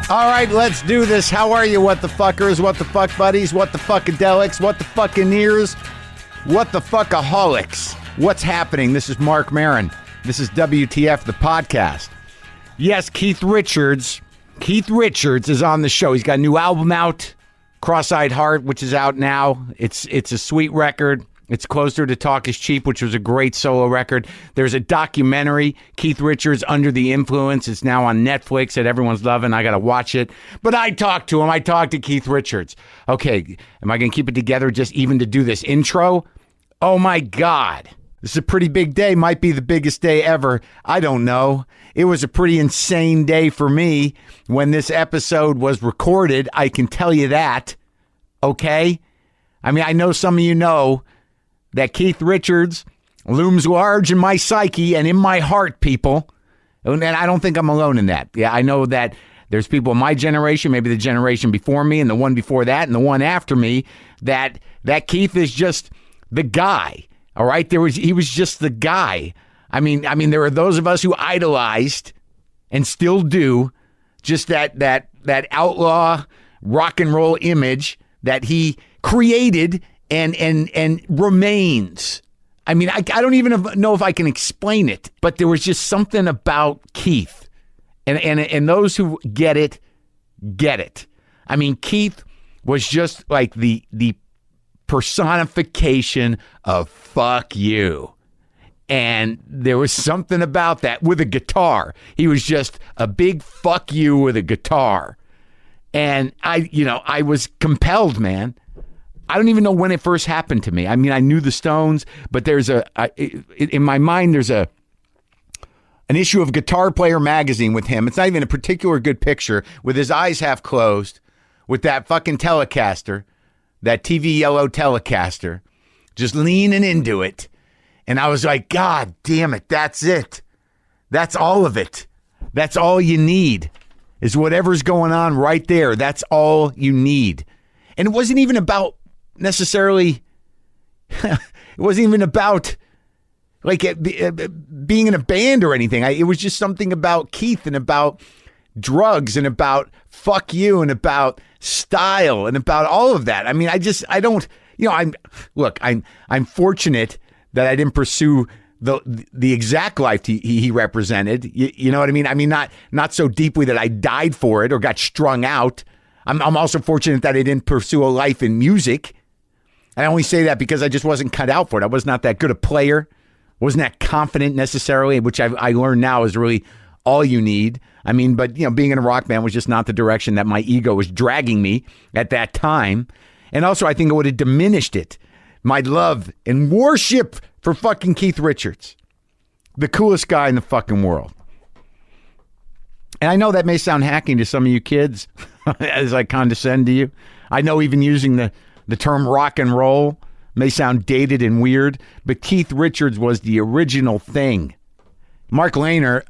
All right, let's do this. How are you, what the fuckers, what the fuck buddies, what the fuckadelics, what the fuckineers, what the fuckaholics? What's happening? This is Marc Maron. This is WTF, the podcast. Yes, Keith Richards is on the show. He's got a new album out, Cross-Eyed Heart, which is out now. It's a sweet record. It's closer to Talk is Cheap, which was a great solo record. There's a documentary, Keith Richards, Under the Influence. It's now on Netflix that everyone's loving. I got to watch it. But I talked to him. I talked to Keith Richards. Okay, am I going to keep it together just even to do this intro? Oh, my God. This is a pretty big day. Might be the biggest day ever. I don't know. It was a pretty insane day for me when this episode was recorded. I can tell you that. Okay? I mean, I know some of you know that Keith Richards looms large in my psyche and in my heart, people. And I don't think I'm alone in that. Yeah, I know that there's people in my generation, maybe the generation before me and the one before that and the one after me, that Keith is just the guy. All right? He was just the guy. I mean, there are those of us who idolized and still do just that outlaw rock and roll image that he created and remains. I mean, I don't even know if I can explain it, but there was just something about Keith. And those who get it, get it. I mean, Keith was just like the personification of fuck you. And there was something about that with a guitar. He was just a big fuck you with a guitar. And I was compelled, man. I don't even know when it first happened to me. I mean, I knew the Stones, but in my mind, there's an issue of Guitar Player magazine with him. It's not even a particular good picture, with his eyes half closed, with that fucking Telecaster, that TV yellow Telecaster, just leaning into it. And I was like, God damn it, that's it. That's all of it. That's all you need, is whatever's going on right there. That's all you need. And it wasn't even about necessarily, it wasn't even about like being in a band or anything. It was just something about Keith and about drugs and about fuck you and about style and about all of that. I mean, I'm fortunate that I didn't pursue the exact life he represented. You know what I mean? I mean, not so deeply that I died for it or got strung out. I'm also fortunate that I didn't pursue a life in music. I only say that because I just wasn't cut out for it. I was not that good a player. Wasn't that confident necessarily, which I learned now is really all you need. I mean, but being in a rock band was just not the direction that my ego was dragging me at that time. And also, I think it would have diminished it. My love and worship for fucking Keith Richards. The coolest guy in the fucking world. And I know that may sound hacking to some of you kids as I condescend to you. I know even using the term rock and roll may sound dated and weird, but Keith Richards was the original thing. Mark Lehner,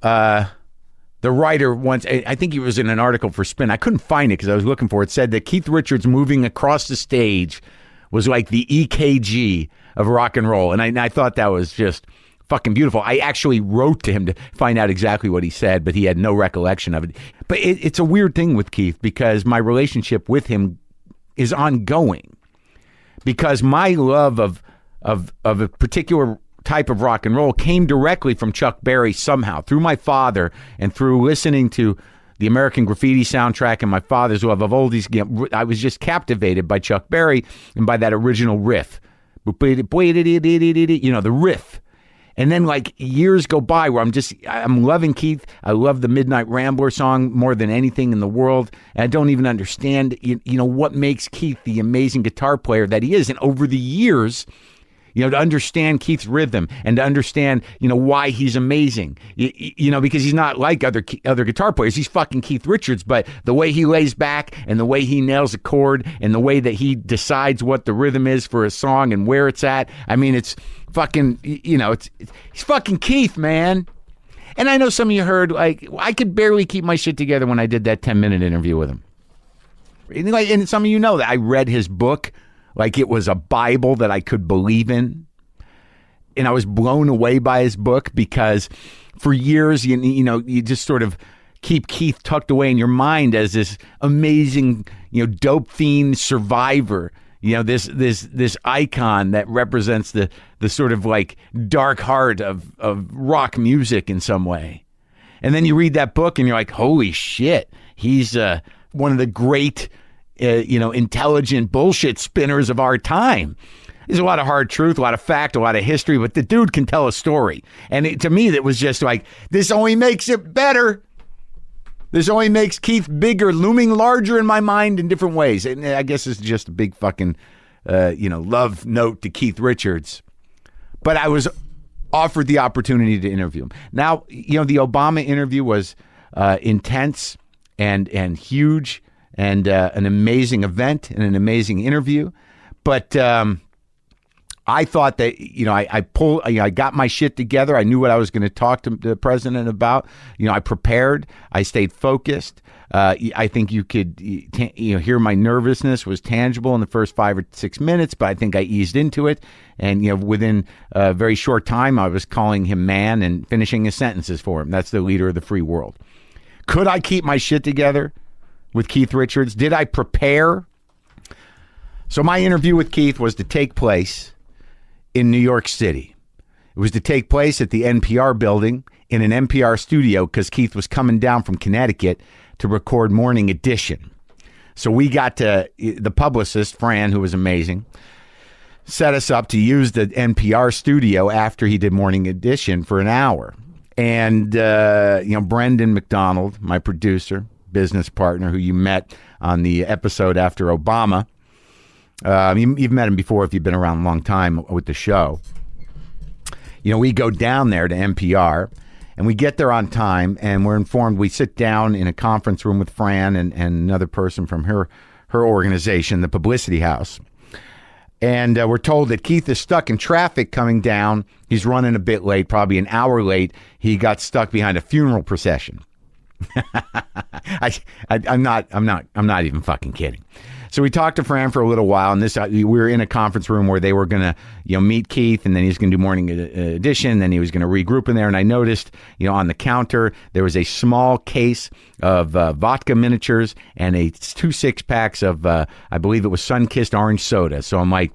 the writer, once, I think he was in an article for Spin. I couldn't find it because I was looking for it. Said that Keith Richards moving across the stage was like the EKG of rock and roll. And I thought that was just fucking beautiful. I actually wrote to him to find out exactly what he said, but he had no recollection of it. But it's a weird thing with Keith because my relationship with him is ongoing. Because my love of a particular type of rock and roll came directly from Chuck Berry somehow, through my father and through listening to the American Graffiti soundtrack and my father's love of oldies. I was just captivated by Chuck Berry and by that original riff. The riff. And then like years go by where I'm loving Keith. I love the Midnight Rambler song more than anything in the world. And I don't even understand, what makes Keith the amazing guitar player that he is. And over the years, to understand Keith's rhythm and to understand, why he's amazing, because he's not like other guitar players. He's fucking Keith Richards, but the way he lays back and the way he nails a chord and the way that he decides what the rhythm is for a song and where it's at. I mean, it's fucking, he's fucking Keith, man. And I know some of you heard, like, I could barely keep my shit together when I did that 10-minute interview with him. And some of you know that I read his book like it was a Bible that I could believe in. And I was blown away by his book because for years, you just sort of keep Keith tucked away in your mind as this amazing, dope fiend survivor. This icon that represents the sort of like dark heart of rock music in some way. And then you read that book and you're like, holy shit, he's one of the great, intelligent bullshit spinners of our time. There's a lot of hard truth, a lot of fact, a lot of history, but the dude can tell a story. And to me, that was just like, this only makes it better. This only makes Keith bigger, looming larger in my mind in different ways. And I guess it's just a big fucking, love note to Keith Richards. But I was offered the opportunity to interview him. Now, the Obama interview was intense and huge and an amazing event and an amazing interview. But I thought that, I got my shit together. I knew what I was going to talk to the president about. I prepared. I stayed focused. I think you could, hear my nervousness was tangible in the first 5 or 6 minutes, but I think I eased into it. And, within a very short time, I was calling him man and finishing his sentences for him. That's the leader of the free world. Could I keep my shit together with Keith Richards? Did I prepare? So my interview with Keith was to take place in New York City. It was to take place at the NPR building in an NPR studio because Keith was coming down from Connecticut to record Morning Edition. So we got to, the publicist, Fran, who was amazing, set us up to use the NPR studio after he did Morning Edition for an hour. And, Brendan McDonald, my producer, business partner, who you met on the episode after Obama, you've met him before if you've been around a long time with the show. We go down there to NPR and we get there on time and we're informed. We sit down in a conference room with Fran and another person from her organization, the Publicity House. And we're told that Keith is stuck in traffic coming down. He's running a bit late, probably an hour late. He got stuck behind a funeral procession. I'm not even fucking kidding. So we talked to Fran for a little while, and we were in a conference room where they were going to, meet Keith, and then he was going to do Morning Edition, then he was going to regroup in there. And I noticed, on the counter, there was a small case of vodka miniatures and 2 6-packs of, I believe it was Sun-Kissed orange soda. So I'm like,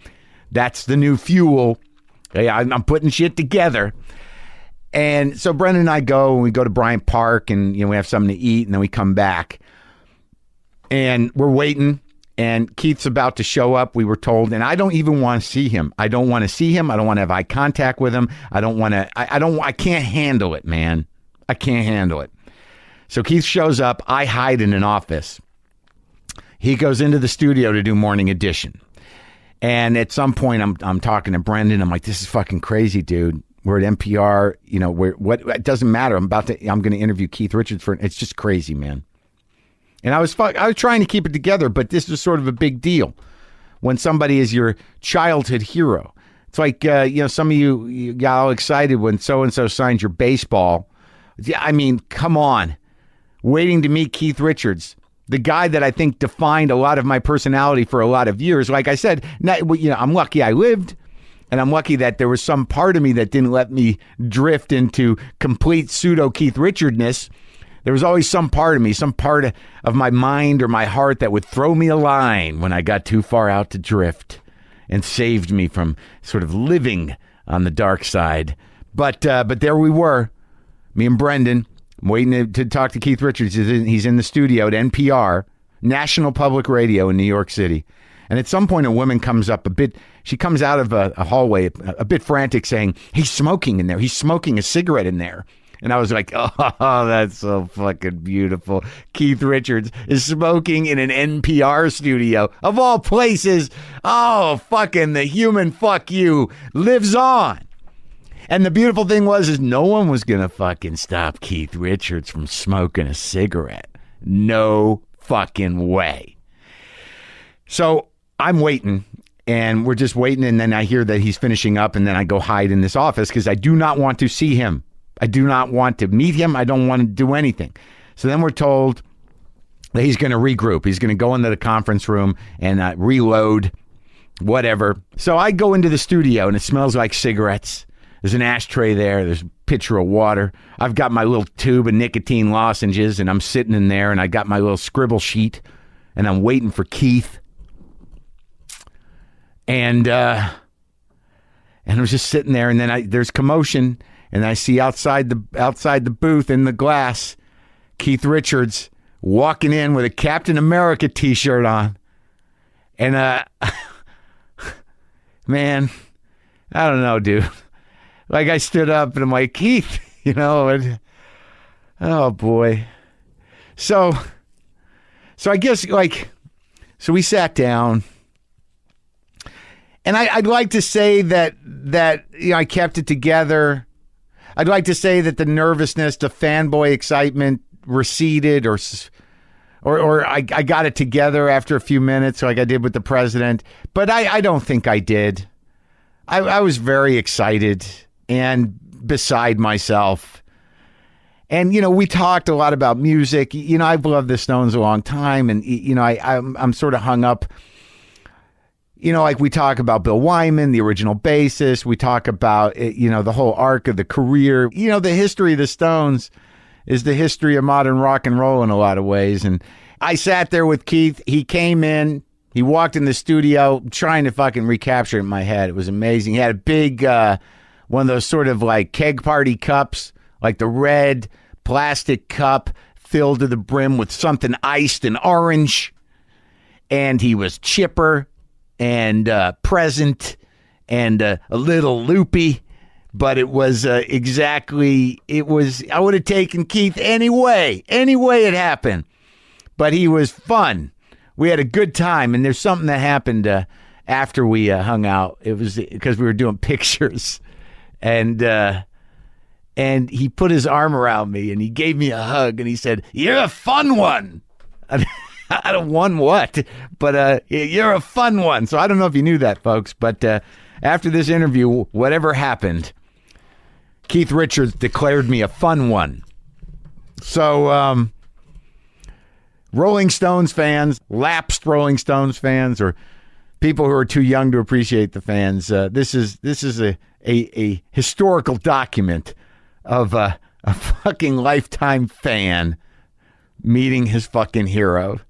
that's the new fuel. Hey, I'm putting shit together. And so Brendan and I go, and we go to Bryant Park, and we have something to eat, and then we come back. And we're waiting. And Keith's about to show up, we were told, and I don't even want to see him. I don't want to see him. I don't want to have eye contact with him. I can't handle it, man. I can't handle it. So Keith shows up. I hide in an office. He goes into the studio to do Morning Edition. And at some point, I'm talking to Brendan. I'm like, this is fucking crazy, dude. We're at NPR. It doesn't matter. I'm going to interview Keith Richards it's just crazy, man. And I was trying to keep it together, but this was sort of a big deal when somebody is your childhood hero. It's like, some of you got all excited when so-and-so signed your baseball. I mean, come on. Waiting to meet Keith Richards, the guy that I think defined a lot of my personality for a lot of years. Like I said, I'm lucky I lived, and I'm lucky that there was some part of me that didn't let me drift into complete pseudo Keith Richardness. There was always some part of me, some part of my mind or my heart that would throw me a line when I got too far out to drift and saved me from sort of living on the dark side. But there we were, me and Brendan, waiting to talk to Keith Richards. He's in the studio at NPR, National Public Radio in New York City. And at some point, a woman comes up she comes out of a hallway a bit frantic saying, he's smoking in there. He's smoking a cigarette in there. And I was like, oh, that's so fucking beautiful. Keith Richards is smoking in an NPR studio, of all places. Oh, fucking the human fuck you lives on. And the beautiful thing is no one was going to fucking stop Keith Richards from smoking a cigarette. No fucking way. So I'm waiting, and we're just waiting, and then I hear that he's finishing up, and then I go hide in this office because I do not want to see him. I do not want to meet him. I don't want to do anything. So then we're told that he's going to regroup. He's going to go into the conference room and reload, whatever. So I go into the studio, and it smells like cigarettes. There's an ashtray there. There's a pitcher of water. I've got my little tube of nicotine lozenges, and I'm sitting in there, and I got my little scribble sheet, and I'm waiting for Keith. And I was just sitting there, and then there's commotion, and I see outside the booth in the glass, Keith Richards walking in with a Captain America t-shirt on. And, man, I don't know, dude. Like, I stood up, and I'm like, Keith, and, oh, boy. So I guess, so we sat down, and I'd like to say that I kept it together. I'd like to say that the nervousness, the fanboy excitement receded, or I got it together after a few minutes, like I did with the president. But I don't think I did. I was very excited and beside myself. And, we talked a lot about music. I've loved the Stones a long time, and, I'm sort of hung up. Like we talk about Bill Wyman, the original bassist. We talk about, the whole arc of the career. The history of the Stones is the history of modern rock and roll in a lot of ways. And I sat there with Keith. He came in. He walked in the studio trying to fucking recapture it in my head. It was amazing. He had a big, one of those sort of like keg party cups, like the red plastic cup filled to the brim with something iced and orange. And he was chipper and present and a little loopy, but it was I would have taken Keith any way it happened, but he was fun. We had a good time, and there's something that happened after we hung out. It was because we were doing pictures, and he put his arm around me, and he gave me a hug, and he said, "You're a fun one." I don't want what, but you're a fun one. So I don't know if you knew that, folks, but after this interview, whatever happened, Keith Richards declared me a fun one. So Rolling Stones fans, lapsed Rolling Stones fans, or people who are too young to appreciate the fans, this is a historical document of a fucking lifetime fan meeting his fucking hero.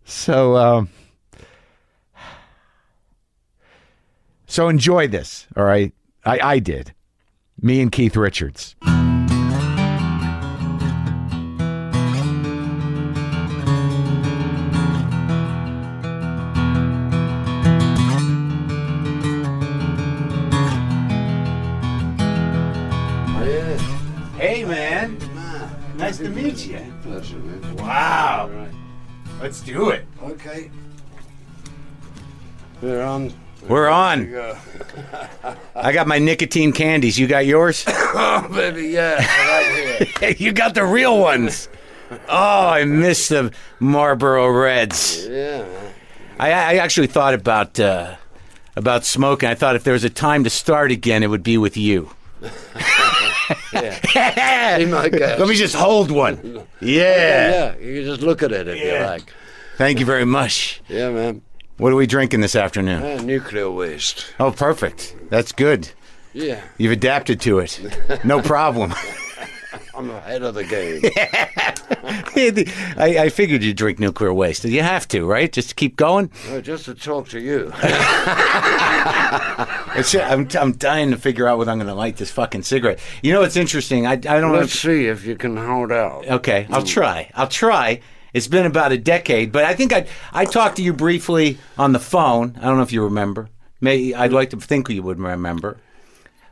So enjoy this, all right? I did. Me and Keith Richards. Hey, man. Nice to meet you. Pleasure, man. Wow. All right. Let's do it. Okay. We're on. We're on. Go. I got my nicotine candies. You got yours? Oh, baby, yeah. Right here. You got the real ones. Oh, I miss the Marlboro Reds. Yeah, man. I actually thought about smoking. I thought if there was a time to start again, it would be with you. Yeah. Be my guest. Let me just hold one. Yeah. Yeah, you can just look at it if you like. Thank you very much. Yeah, man. What are we drinking this afternoon? Nuclear waste. Oh, perfect. That's good. Yeah. You've adapted to it. No problem. I'm ahead of the game. I figured you'd drink nuclear waste. You have to, right? Just to keep going? Just to talk to you. I'm dying to figure out whether I'm going to light this fucking cigarette. You know what's interesting? I don't know. Let's see if you can hold out. Okay, I'll try. It's been about a decade, but I think I talked to you briefly on the phone. I don't know if you remember. I'd like to think you would remember.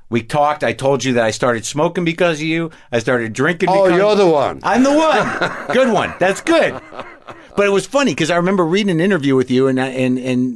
We talked. I told you that I started smoking because of you. I started drinking because... Oh, you're the one. I'm the one. Good one. That's good. But it was funny because I remember reading an interview with you, and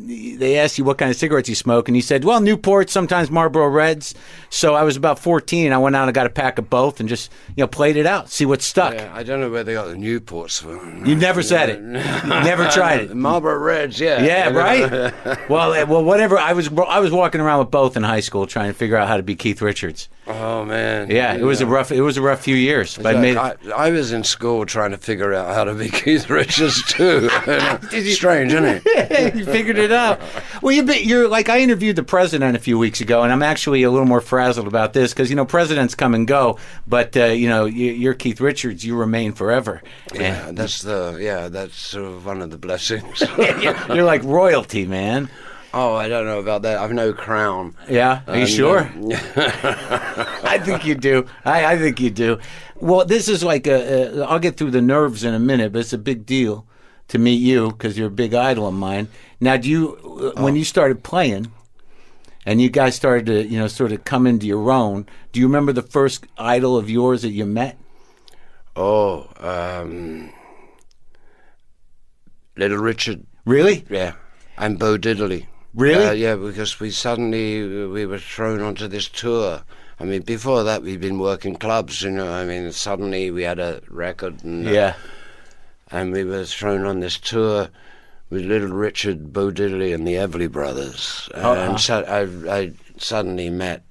they asked you what kind of cigarettes you smoke, and you said, well, Newports, sometimes Marlboro Reds. So I was about 14, and I went out and got a pack of both and just played it out, see what stuck. Yeah, I don't know where they got the Newports from. You never said it. Never tried it. Marlboro Reds, yeah. Yeah, right? Well, whatever. I was walking around with both in high school trying to figure out how to be Keith Richards. Oh, man. Yeah, it was a rough few years. But I was in school trying to figure out how to be Keith Richards. too. Strange, isn't it? You figured it out. Well, you're like, I interviewed the president a few weeks ago, and I'm actually a little more frazzled about this because, presidents come and go, but, you're Keith Richards, you remain forever. Yeah, that's sort of one of the blessings. You're like royalty, man. Oh, I don't know about that. I've no crown. Yeah? Are you sure? I think you do. I think you do. Well, this is like I'll get through the nerves in a minute, but it's a big deal to meet you because you're a big idol of mine. Now, when you started playing and you guys started to, sort of come into your own, do you remember the first idol of yours that you met? Oh, Little Richard. Really? Yeah. And Bo Diddley. Really? Yeah, because we were thrown onto this tour. I mean, before that we'd been working clubs, I mean, suddenly we had a record and and we were thrown on this tour with Little Richard, Bo Diddley and the Everly Brothers. And so I suddenly met,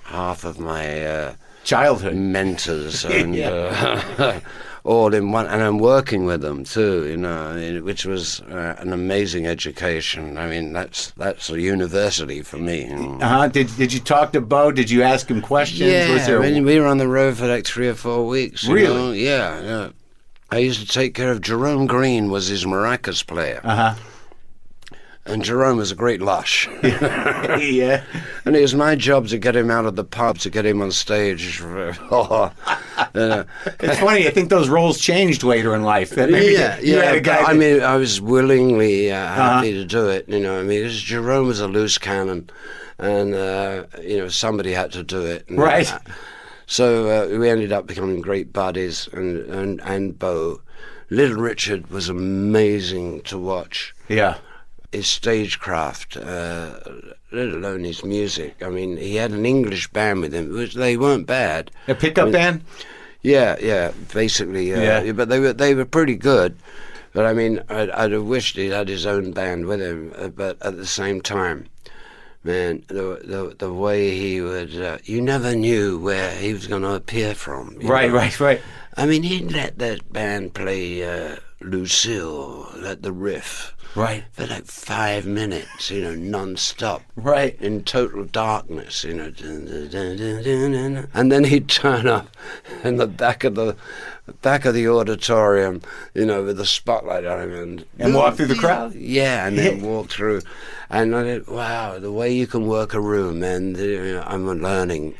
half of my childhood mentors and all in one, and I'm working with them too, which was an amazing education. I mean, that's a university for me. Did you talk to Bo? Did you ask him questions? Yeah, we were on the road for like 3 or 4 weeks. Really? Yeah. I used to take care of Jerome Green, was his maracas player. And Jerome was a great lush. Yeah. And it was my job to get him out of the pub, to get him on stage. It's funny, I think those roles changed later in life. I was willingly happy to do it. Because Jerome was a loose cannon, and somebody had to do it. Right. So we ended up becoming great buddies, and Bo. Little Richard was amazing to watch. Yeah. His stagecraft, let alone his music. I mean, he had an English band with him, which they weren't bad. A pickup band? Yeah, basically. But they were pretty good. But I mean, I'd have wished he had his own band with him. But at the same time, man, the way he would, you never knew where he was going to appear from. Right. I mean, he'd let that band play Lucille, let the riff. Right. For like 5 minutes, non-stop. Right. In total darkness, And then he'd turn up in the back of the auditorium, with the spotlight on him. And walk through the crowd? Yeah, and then walk through. And I thought, wow, the way you can work a room, and I'm learning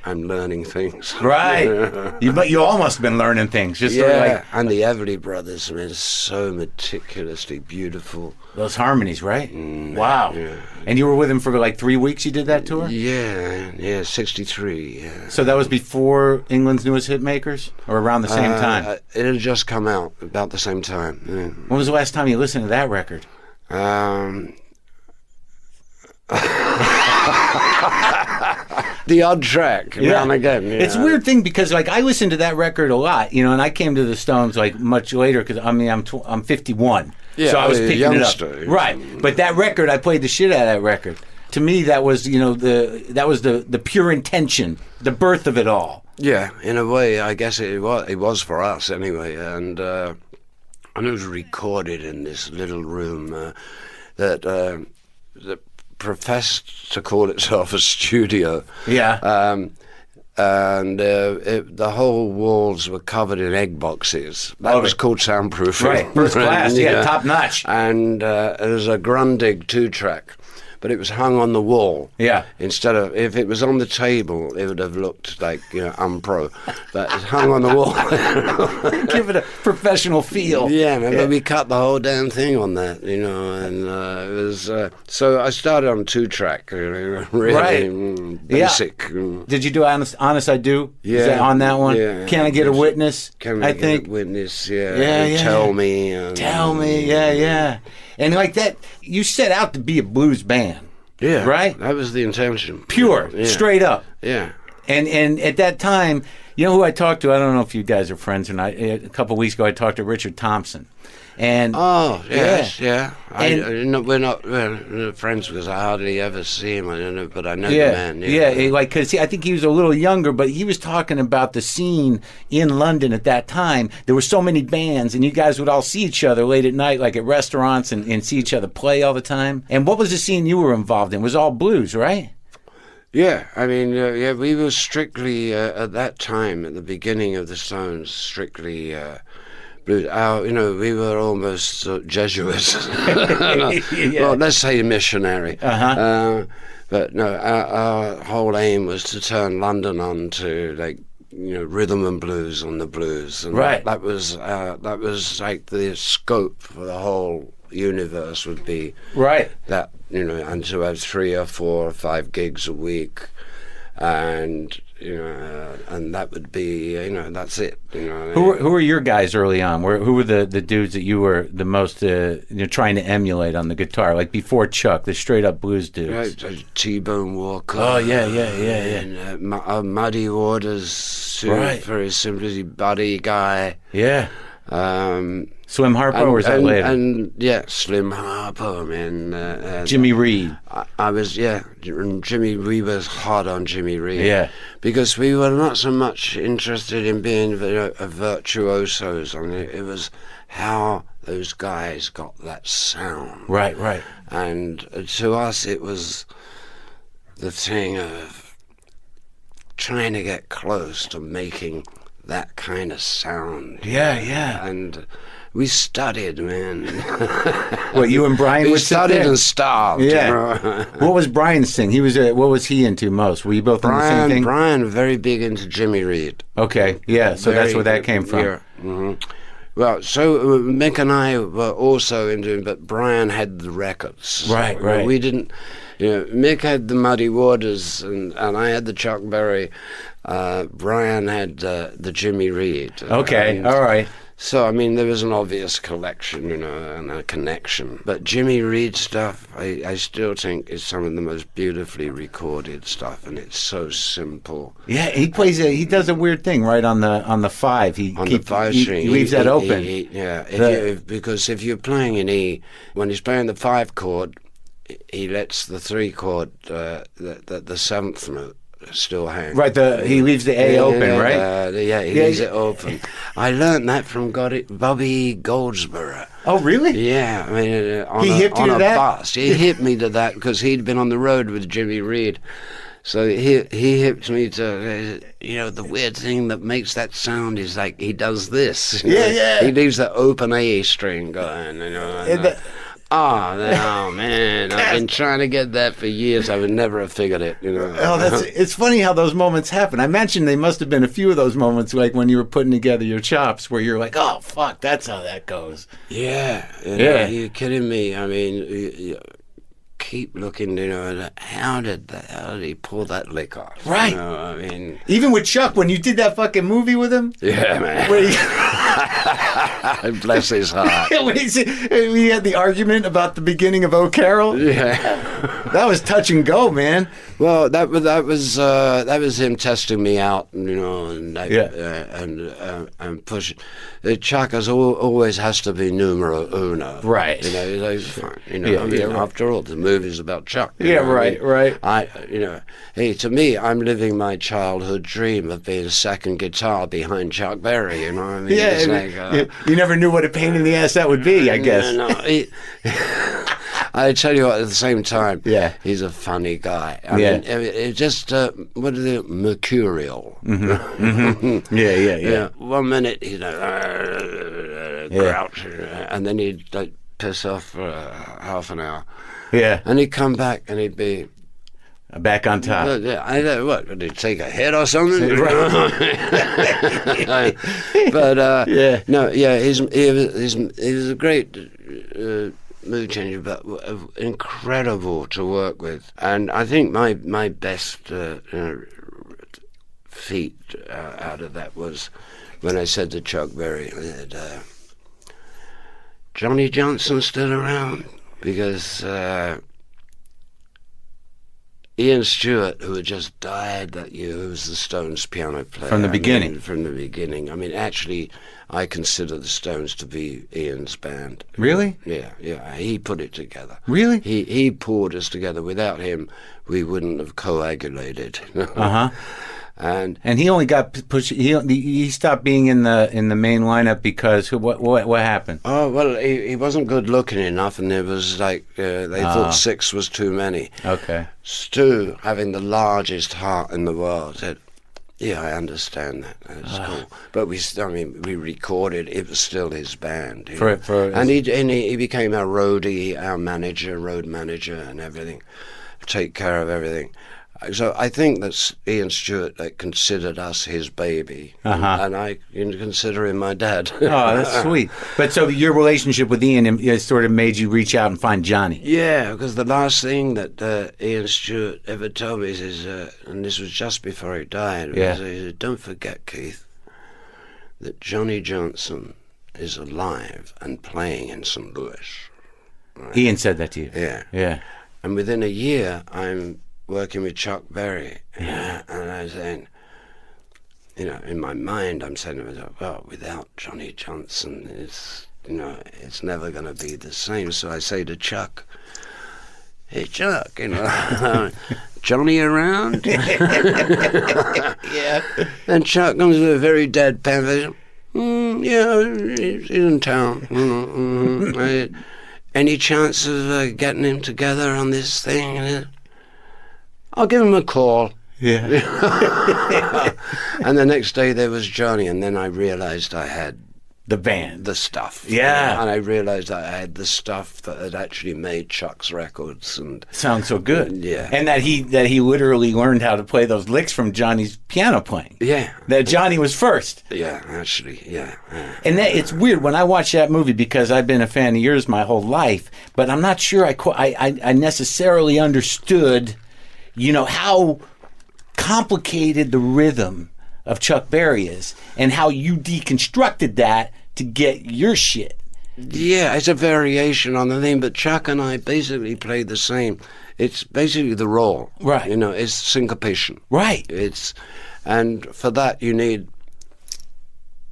things. Right. You all must have been learning things. Just and the Everly Brothers, so meticulously beautiful. Those harmonies, right? Wow. Yeah. And you were with him for like 3 weeks, you did that tour? Yeah, 63, yeah. So that was before England's Newest Hitmakers? Or around the same time? It had just come out about the same time. Yeah. When was the last time you listened to that record? The odd track, now and again. Yeah. It's a weird thing because, like, I listened to that record a lot, and I came to the Stones like much later because I'm 51, yeah, so I was picking youngster. It up. Right, but that record, I played the shit out of that record. To me, that was the pure intention, the birth of it all. Yeah, in a way, I guess it was for us anyway, and it was recorded in this little room that professed to call itself a studio. Yeah. The whole walls were covered in egg boxes. That was called soundproofing. Right, first class, top notch. And it was a Grundig 2-track. But it was hung on the wall. Yeah. Instead of, if it was on the table, it would have looked like, unpro. But it's hung on the wall. Give it a professional feel. Yeah, man, we cut the whole damn thing on that, and it was, so I started on 2-track, really basic. Yeah. Did you do Honest I Do? Yeah. Is that on that one? Yeah. Can I Get a Witness? I think. Get a Witness, yeah. Tell Me. Tell Me, yeah. And like that, you set out to be a blues band. Yeah. Right? That was the intention. Pure, straight up. Yeah. And at that time, you know who I talked to? I don't know if you guys are friends or not. A couple of weeks ago, I talked to Richard Thompson. And Oh, yes, yeah. We're not friends because I hardly ever see him. I don't know, but I know the man. Like, because I think he was a little younger, but he was talking about the scene in London at that time. There were so many bands, and you guys would all see each other late at night, like at restaurants, and see each other play all the time. And what was the scene you were involved in? It was all blues, right? Yeah, I mean, we were strictly, at that time, at the beginning of the Stones, strictly blues. We were almost Jesuits. Well, let's say missionary. But no, our whole aim was to turn London on to, like, rhythm and blues on the blues. And right. That was like the scope for the whole universe would be. Right. That, and to have 3 or 4 or 5 gigs a week, and and that would be, that's it. Who were your guys early on? Who were the dudes that you were the most trying to emulate on the guitar, like before Chuck, the straight up blues dudes? Right, T-Bone Walker. Oh yeah. And Muddy Waters, right. Very simply Buddy guy. Yeah. Slim Harpo, or was that later? And Slim Harpo, man. Jimmy Reed. I was, we was hard on Jimmy Reed. Yeah. Because we were not so much interested in being a virtuosos. I mean, it was how those guys got that sound. Right. And to us, it was the thing of trying to get close to making that kind of sound. Yeah. And we studied, man. What, you and Brian we would studied and starved. Yeah. What was Brian's thing? What was he into most? Were you both in the same thing? Brian, very big into Jimmy Reed. Okay, yeah, so that's where that came from. Yeah. Mm-hmm. Well, so Mick and I were also into, but Brian had the records. Right. We didn't, Mick had the Muddy Waters, and I had the Chuck Berry. Brian had the Jimmy Reed. Okay, all right. So, I mean, there was an obvious collection, and a connection. But Jimmy Reed stuff, I still think is some of the most beautifully recorded stuff, and it's so simple. Yeah, he does a weird thing right on the 5. The 5 string. He leaves that open. Because if you're playing an E, when he's playing the 5 chord, he lets the 3 chord, the 7th note, still hang. Right, he leaves the A open, right? He leaves it open. I learned that from Bobby Goldsboro. Oh, really? Yeah, I mean, he hipped you to that? Bus. He hipped me to that because he'd been on the road with Jimmy Reed. So he hipped me to, the weird thing that makes that sound is like he does this. Yeah. He leaves the open A string going, Oh man! I've been trying to get that for years. I would never have figured it. It's funny how those moments happen. I mentioned they must have been a few of those moments, like when you were putting together your chops, where you're like, "Oh fuck, that's how that goes." Yeah. Are you kidding me? I mean, you keep looking. How did he pull that lick off? Right. I mean, even with Chuck, when you did that fucking movie with him. Yeah, man. Bless his heart. We had the argument about the beginning of "Oh Carol." Yeah, that was touch and go, man. Well, that was him testing me out, and pushing. Chuck always has to be numero uno, right? After all, the movie's about Chuck. Right. Hey, to me, I'm living my childhood dream of being a second guitar behind Chuck Berry. You know what I mean? Yeah. You never knew what a pain in the ass that would be, I guess. No. I tell you what, at the same time, he's a funny guy. I mean, it just, what are they, mercurial. Mm-hmm. Yeah. 1 minute, grouch, and then he'd piss off for half an hour. Yeah. And he'd come back and he'd be back on top. I know what. Did he take a hit or something? But he was a great mood changer, but incredible to work with. And I think my best feat out of that was when I said to Chuck Berry that Johnny Johnson's still around, because Ian Stewart, who had just died that year, who was the Stones piano player. From the beginning. From the beginning. I mean, actually, I consider the Stones to be Ian's band. Really? Yeah. He put it together. Really? He poured us together. Without him, we wouldn't have coagulated. And he only got pushed. He stopped being in the main lineup because what happened? Oh well, he wasn't good looking enough, and it was like they thought 6 was too many. Okay. Stu, having the largest heart in the world, said, "Yeah, I understand that. That's cool." But we recorded. It was still his band. And he became our roadie, our road manager, and everything. Take care of everything. So I think that Ian Stewart considered us his baby, and I consider him my dad. Oh, that's sweet. But so your relationship with Ian sort of made you reach out and find Johnny. Yeah, because the last thing that Ian Stewart ever told me is, and this was just before he died, he said, "Don't forget, Keith, that Johnny Johnson is alive and playing in St. Louis." Right? Ian said that to you? Yeah. And within a year, I'm working with Chuck Berry, and I was saying, in my mind, I'm saying to myself, well, without Johnny Johnson, it's never going to be the same. So I say to Chuck, "Hey, Chuck, Johnny around?" Yeah. And Chuck comes with a very deadpan face. Yeah, he's in town. Any chance of getting him together on this thing? I'll give him a call. Yeah. And the next day there was Johnny, and then I realized I had the band, the stuff. Yeah. And I realized I had the stuff that had actually made Chuck's records. And sounds so good. Yeah. And that he literally learned how to play those licks from Johnny's piano playing. Yeah. That Johnny was first. Yeah, actually, yeah. And it's weird when I watch that movie, because I've been a fan of yours my whole life, but I'm not sure I necessarily understood, how complicated the rhythm of Chuck Berry is, and how you deconstructed that to get your shit. Yeah, it's a variation on the theme, but Chuck and I basically played the same. It's basically the roll. Right. It's syncopation. Right. And for that you need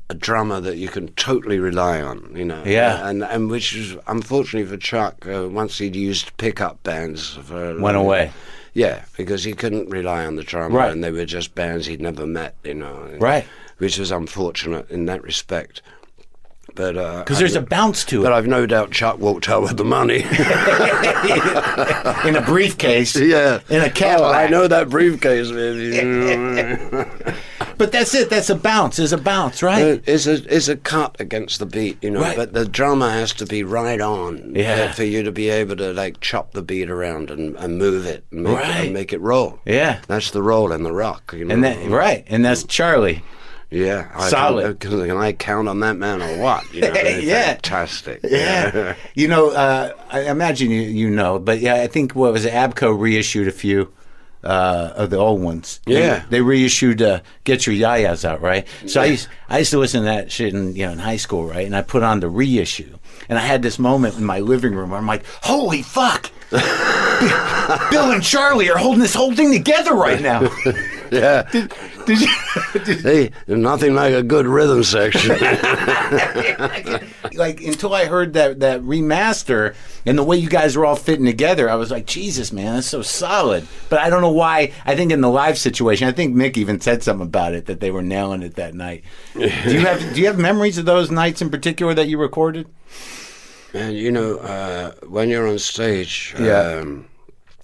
a drummer that you can totally rely on, Yeah. And which is, unfortunately for Chuck, once he'd used pickup bands went away. Yeah, because he couldn't rely on the drummer, Right. and they were just bands he'd never met, Right. Which was unfortunate in that respect. But because there's a bounce to it. But I've no doubt Chuck walked out with the money in a briefcase. Yeah, in a Cadillac. I know that briefcase, baby. But that's it. That's a bounce. There's a bounce, right? It's a cut against the beat, Right. But the drummer has to be right on, for you to be able to chop the beat around and move it and make it roll. Yeah, that's the roll in the rock, And that's Charlie. Yeah, solid. Can I count on that man or what? Yeah, fantastic. Yeah, I imagine but yeah, I think Abco reissued a few of the old ones. Yeah, they reissued "Get Your Yayas Out," right? So I used to listen to that shit in high school, right? And I put on the reissue, and I had this moment in my living room where I'm like, "Holy fuck!" Bill and Charlie are holding this whole thing together right now. Yeah. Did you? Hey, nothing like a good rhythm section. Until I heard that remaster and the way you guys were all fitting together, I was like, Jesus, man, that's so solid. But I don't know why. I think in the live situation, I think Mick even said something about it, that they were nailing it that night. Do you have memories of those nights in particular that you recorded? And when you're on stage,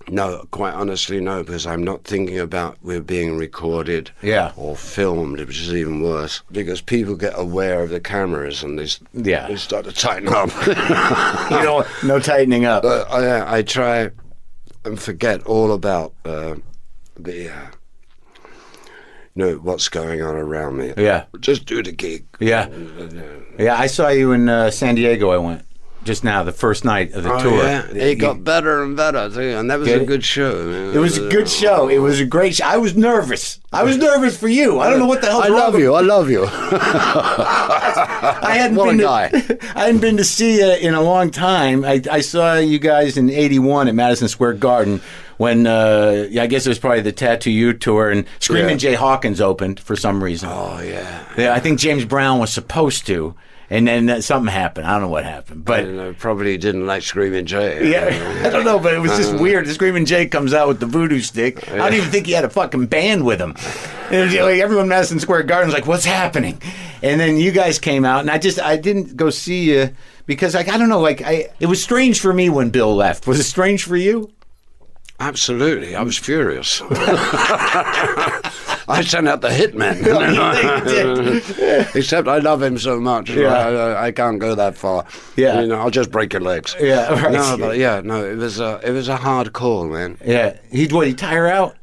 no, quite honestly, no, because I'm not thinking about we're being recorded or filmed, which is even worse, because people get aware of the cameras and they start to tighten up. No tightening up. I try and forget all about what's going on around me. Yeah. Just do the gig. Yeah. Yeah, I saw you in San Diego, I went. just now, the first night of the Oh, tour. yeah. It got better and better, too, and that was Did a it? good show. Man. It was a good show. It was a great show. I was nervous. I was nervous for you. I don't know what the hell's I wrong love with you. I love you. I hadn't What a been guy. I hadn't been to see you in a long time. I saw you guys in '81 at Madison Square Garden when I guess it was probably the Tattoo You tour, and Screamin' Yeah. Jay Hawkins opened for some reason. Oh, yeah. Yeah, I think James Brown was supposed to, and then something happened. I don't know what happened, but. Probably didn't like Screaming Jay. Yeah, I don't know, but it was just weird. Screaming Jay comes out with the voodoo stick. I don't even think he had a fucking band with him. It was like everyone in Madison Square Garden's like, "What's happening?" And then you guys came out, and I didn't go see you because I don't know, it was strange for me when Bill left. Was it strange for you? Absolutely. I was furious. I sent out the hitman. Except I love him so much. Yeah. I can't go that far. Yeah. I'll just break your legs. Yeah, right. It was a hard call, man. Yeah, he tire out.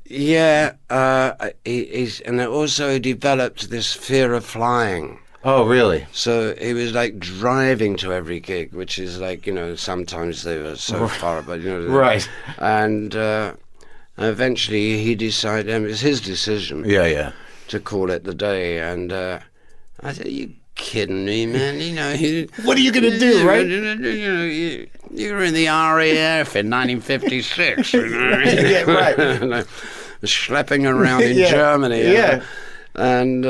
Yeah, and it also developed this fear of flying. Oh, really? So he was like driving to every gig, which is like, sometimes they were so far, but Right. And eventually he decided, it was his decision Yeah. to call it the day. And I said, "You kidding me, man? What are you gonna do, right? You were in the RAF in 1956. Yeah, right. Schlepping around in Yeah, Germany. yeah. And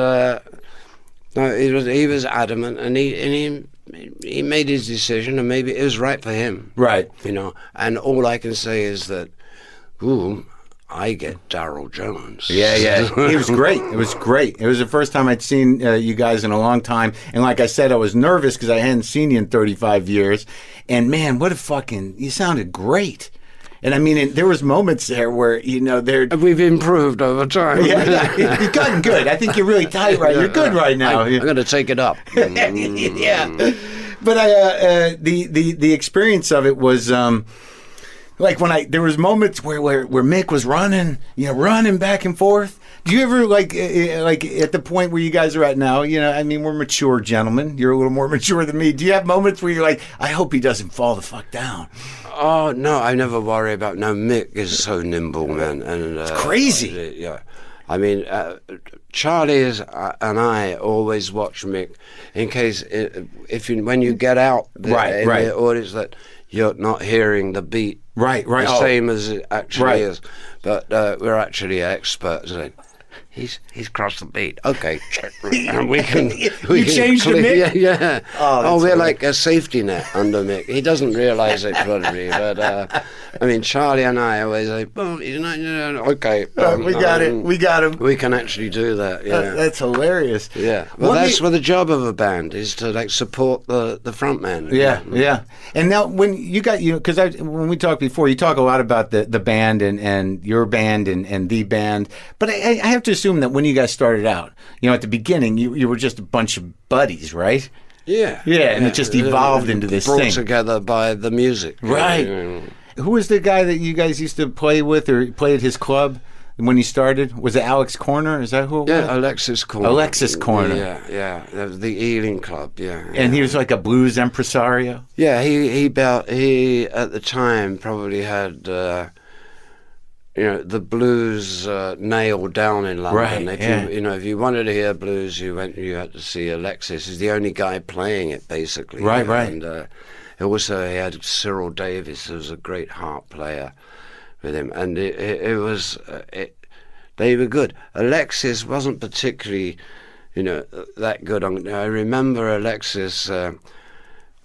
no, he was adamant, and he made his decision, and maybe it was right for him. Right. And all I can say is that, I get Darryl Jones. Yeah. He was great. It was great. It was the first time I'd seen you guys in a long time. And like I said, I was nervous because I hadn't seen you in 35 years. And man, you sounded great. And I mean, there was moments there where, We've improved over time. Yeah, you've gotten good. I think you're really tight right. You're good right now. I'm going to take it up. Yeah. But the experience of it was like when there was moments where Mick was running back and forth. Do you ever like at the point where you guys are at now? I mean, we're mature gentlemen. You're a little more mature than me. Do you have moments where you're like, I hope he doesn't fall the fuck down? Oh, no, I never worry about. No, Mick is so nimble, man, and it's crazy. Yeah, I mean, Charlie and I always watch Mick in case when you get out there in the audience that you're not hearing the beat, right, the same as it actually is. But we're actually experts at it. He's crossed the beat. Okay, and we can changed the Mick? Yeah. Oh, we're like a safety net under Mick. He doesn't realise it probably, but I mean, Charlie and I always say, "Well, okay, we got it. We got him. We can actually do that." Yeah, that's hilarious. Yeah, well, that's what the job of a band is, to support the front man. Yeah. And now when you got because when we talked before, you talk a lot about the band and your band and the band, but I have to assume that when you guys started out, at the beginning, you were just a bunch of buddies, right? Yeah, and it just evolved into this brought thing together by the music, right? Who was the guy that you guys used to play with or play at his club when you started? Was it Alex Corner? Is that who it was? Yeah, Alexis Corner. Alexis Corner. Yeah. That was the Ealing Club. Yeah. And he was like a blues impresario. Yeah, he at the time probably had the blues nailed down in London. Right. If you wanted to hear blues, you had to see Alexis. He's the only guy playing it basically. Right. And also he had Cyril Davis, who was a great harp player, with him, and it was they were good. Alexis wasn't particularly that good. I remember Alexis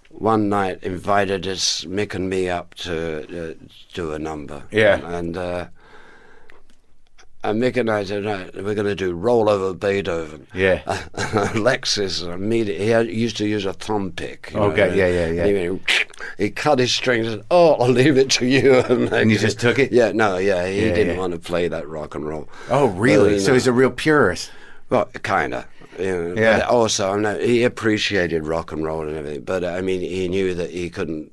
one night invited us, Mick and me, up to do a number. Yeah. And Mick and I said, "Right, we're going to do Roll Over Beethoven." Yeah. Alexis immediately, he used to use a thumb pick. Okay, yeah. He cut his strings and said, "Oh, I'll leave it to you." And you just took it? He didn't want to play that rock and roll. Oh, really? So he's a real purist. Well, kind of. Yeah. But also, he appreciated rock and roll and everything, but I mean, he knew that he couldn't.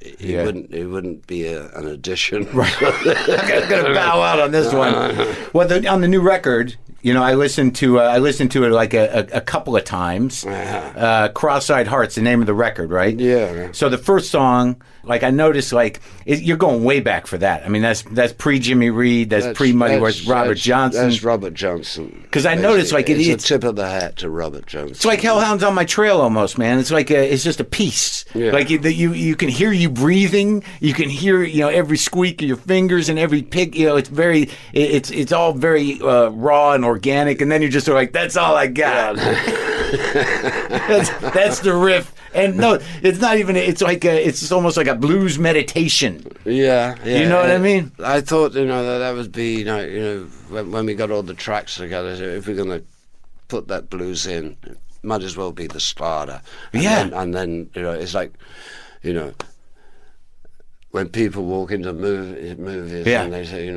He wouldn't be an addition. Right. I'm gonna bow out on this one. Well, on the new record, You know, I listened to it like a couple of times. Cross-Eyed Heart's the name of the record, right? Yeah. So the first song, like I noticed, like you're going way back for that. I mean, that's pre Jimmy Reed, that's pre Muddy Waters, Robert Johnson. That's Robert Johnson. Because I noticed, like it's it's a tip of the hat to Robert Johnson. It's like Hellhounds on My Trail almost, man. It's like it's just a piece. Yeah. Like you can hear you breathing. You can hear every squeak of your fingers and every pick. It's all very raw and organic. And then you're just sort of like, that's all I got. that's the riff. And no, it's not even. It's like it's almost like a blues meditation. Yeah. You know what I mean? I thought that would be when we got all the tracks together. If we're gonna put that blues in, it might as well be the starter. And then it's like, when people walk into movies and they say,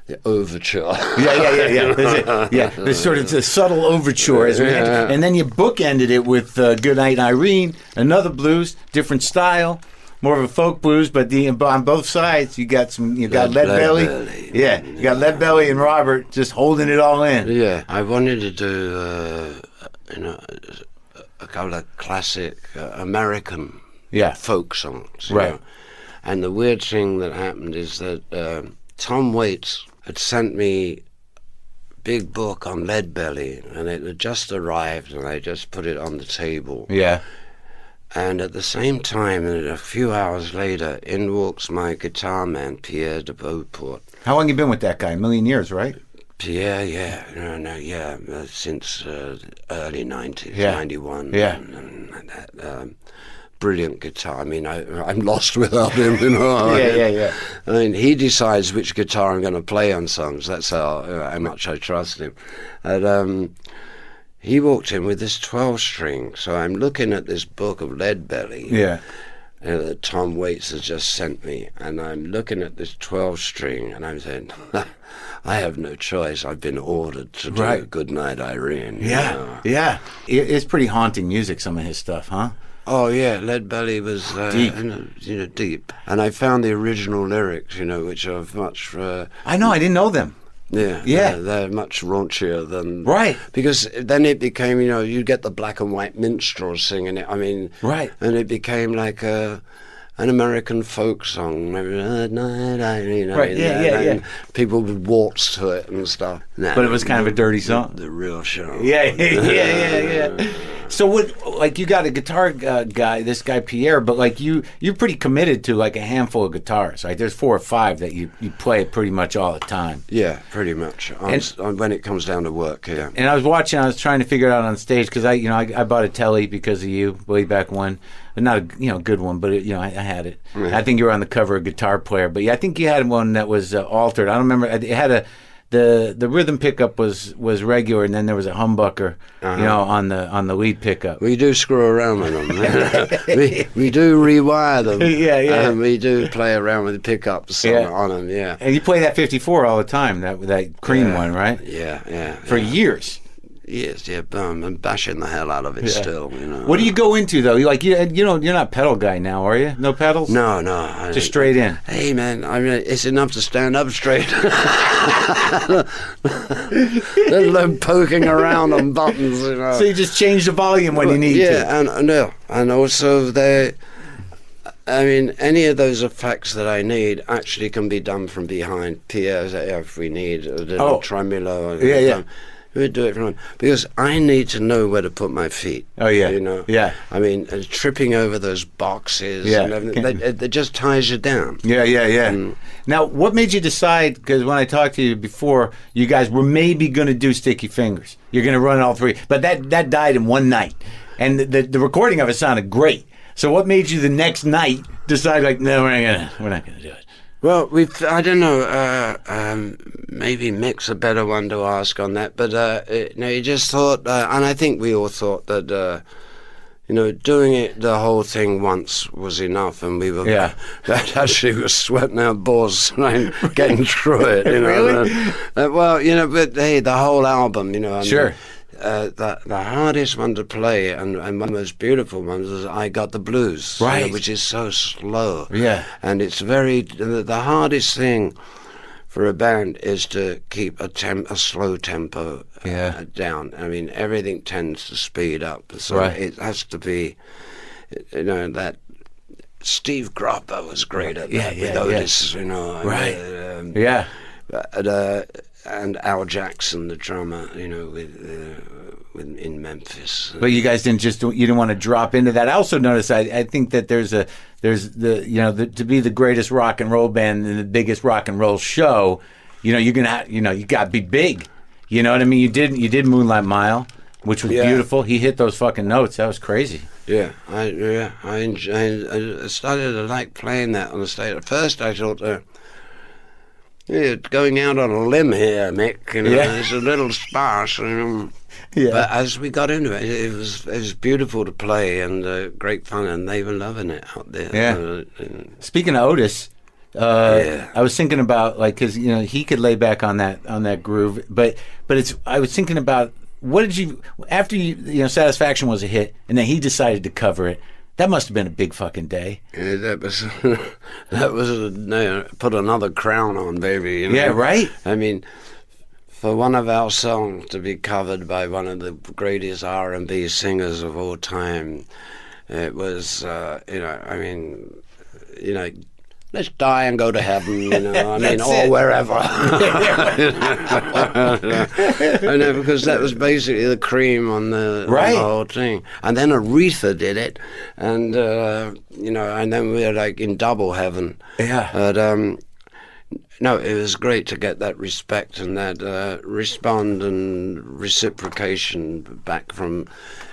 the overture. Yeah. There's sort of a subtle overture as we enter. And then you bookended it with Good Night Irene, another blues, different style, more of a folk blues, but on both sides you got Lead Belly. Yeah, you got Lead Belly and Robert just holding it all in. Yeah, I wanted to do a couple of classic American folk songs. Right. And the weird thing that happened is that Tom Waits had sent me a big book on Lead Belly, and it had just arrived, and I just put it on the table. Yeah. And at the same time, and a few hours later, in walks my guitar man, Pierre de Beauport. How long you been with that guy? A million years, right? Pierre, since early 90s, 91. Yeah. And brilliant guitar. I mean, I'm lost without him, Yeah. I mean, he decides which guitar I'm going to play on songs. That's how much I trust him. And he walked in with this 12-string. So I'm looking at this book of Lead Belly. Yeah. That Tom Waits has just sent me. And I'm looking at this 12-string, and I'm saying, I have no choice. I've been ordered to do Good Night Irene. Yeah. It's pretty haunting music, some of his stuff, huh? Oh yeah, Lead Belly was deep. Deep, and I found the original lyrics, which are much. I know, I didn't know them. Yeah, they're much raunchier than because then it became, you get the black and white minstrels singing it. I mean, and it became like an American folk song. Maybe night, and people would waltz to it and stuff. But it was kind of a dirty song. The real show. Yeah. So you got a guitar guy, this guy Pierre, but like you're pretty committed to like a handful of guitars. Right? There's 4 or 5 that you play pretty much all the time. Yeah, pretty much. When it comes down to work, yeah. And I was trying to figure it out on stage because I bought a Telly because of you way back when. Not a good one, but I had it. Mm-hmm. I think you were on the cover of Guitar Player, but I think you had one that was altered. I don't remember. It had the rhythm pickup was regular, and then there was a humbucker, on the lead pickup. We do screw around with them. we do rewire them. Yeah. And we do play around with the pickups on them. Yeah. And you play that 54 all the time, that cream one, right? Yeah. For years. Yes, I'm bashing the hell out of it still. What do you go into though? You're not pedal guy now, are you? No pedals? No. Just straight in. Hey man, I mean it's enough to stand up straight. Let alone poking around on buttons. So you just change the volume when you need to. Yeah, and also any of those effects that I need actually can be done from behind. Pierre's if we need a little tremolo. Yeah. We do it from because I need to know where to put my feet. Oh yeah, Yeah. I mean, tripping over those boxes and everything, it just ties you down. Yeah. Now, what made you decide? Because when I talked to you before, you guys were maybe going to do Sticky Fingers. You're going to run all 3, but that died in one night, and the recording of it sounded great. So, what made you the next night decide like, no, we're not going to do it? Well, I don't know, maybe Mick's a better one to ask on that, but you just thought, and I think we all thought that, doing it the whole thing once was enough, and we were actually were sweating our balls getting through it. Really? But hey, the whole album, Sure. The hardest one to play and one of the most beautiful ones is I Got the Blues, which is so slow. Yeah. And it's the hardest thing for a band is to keep a slow tempo down. I mean, everything tends to speed up, so it has to be, that Steve Cropper was great at that with Otis, and Al Jackson, the drummer, in Memphis. But you guys didn't want to drop into that. I also noticed, I think that there's to be the greatest rock and roll band and the biggest rock and roll show, you're gonna you got to be big. You know what I mean? You did Moonlight Mile, which was beautiful. He hit those fucking notes. That was crazy. Yeah, I started to like playing that on the stage. At first, I thought, going out on a limb here, Mick. It's a little sparse. But as we got into it, it was beautiful to play and great fun, and they were loving it out there. Yeah. Speaking of Otis, I was thinking about because he could lay back on that groove, but I was thinking about. What did you after Satisfaction was a hit, and then he decided to cover it? That must have been a big fucking day. Yeah, that was put another crown on, baby. Yeah, right. I mean, for one of our songs to be covered by one of the greatest R&B singers of all time, it was let's die and go to heaven, or wherever. I know, because that was basically the cream on the whole thing. And then Aretha did it, and and then we were like in double heaven. Yeah. But no, it was great to get that respect and that respond and reciprocation back from.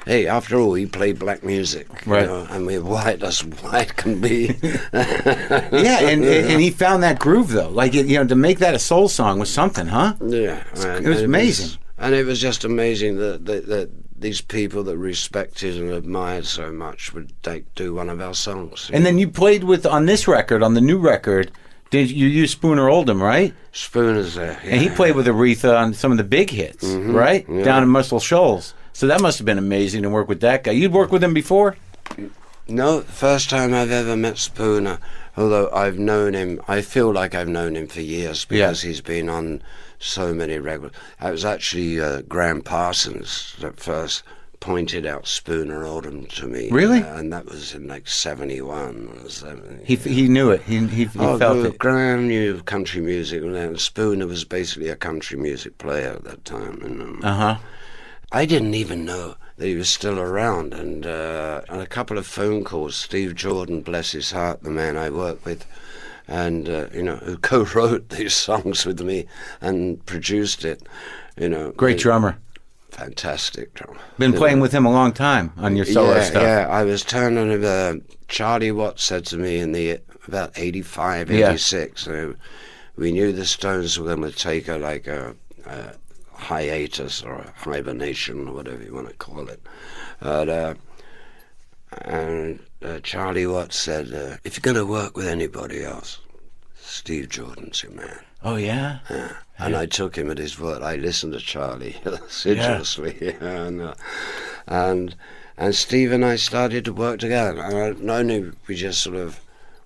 Hey, after all, he played black music, and we're white as white can be. Yeah, and he found that groove though. To make that a soul song was something, huh? Yeah, it was amazing. And it was just amazing that these people that respected and admired so much would do one of our songs. And then you played on this record, on the new record. Did you use Spooner Oldham, right? Spooner's there, yeah. And he played with Aretha on some of the big hits, right? Yeah. Down in Muscle Shoals. So that must have been amazing to work with that guy. You'd worked with him before? No, first time I've ever met Spooner, although I've known him, I feel like I've known him for years because he's been on so many regular. It was actually Graham Parsons that first pointed out Spooner Oldham to me. Really? And that was in 71 or 70. He knew it. He felt it. Graham knew country music, and Spooner was basically a country music player at that time. And, I didn't even know that he was still around, and a couple of phone calls. Steve Jordan, bless his heart, the man I work with, and who co-wrote these songs with me and produced it. Great drummer. Fantastic drummer. Been playing with him a long time on your solo stuff. Yeah, I was turning Charlie Watts said to me in about 85, 86. So we knew the Stones were going to take a hiatus or a hibernation or whatever you want to call it. And Charlie Watts said, if you're going to work with anybody else, Steve Jordan's your man. Oh, yeah? And I took him at his word. I listened to Charlie assiduously. And Steve and I started to work together. And not only we just sort of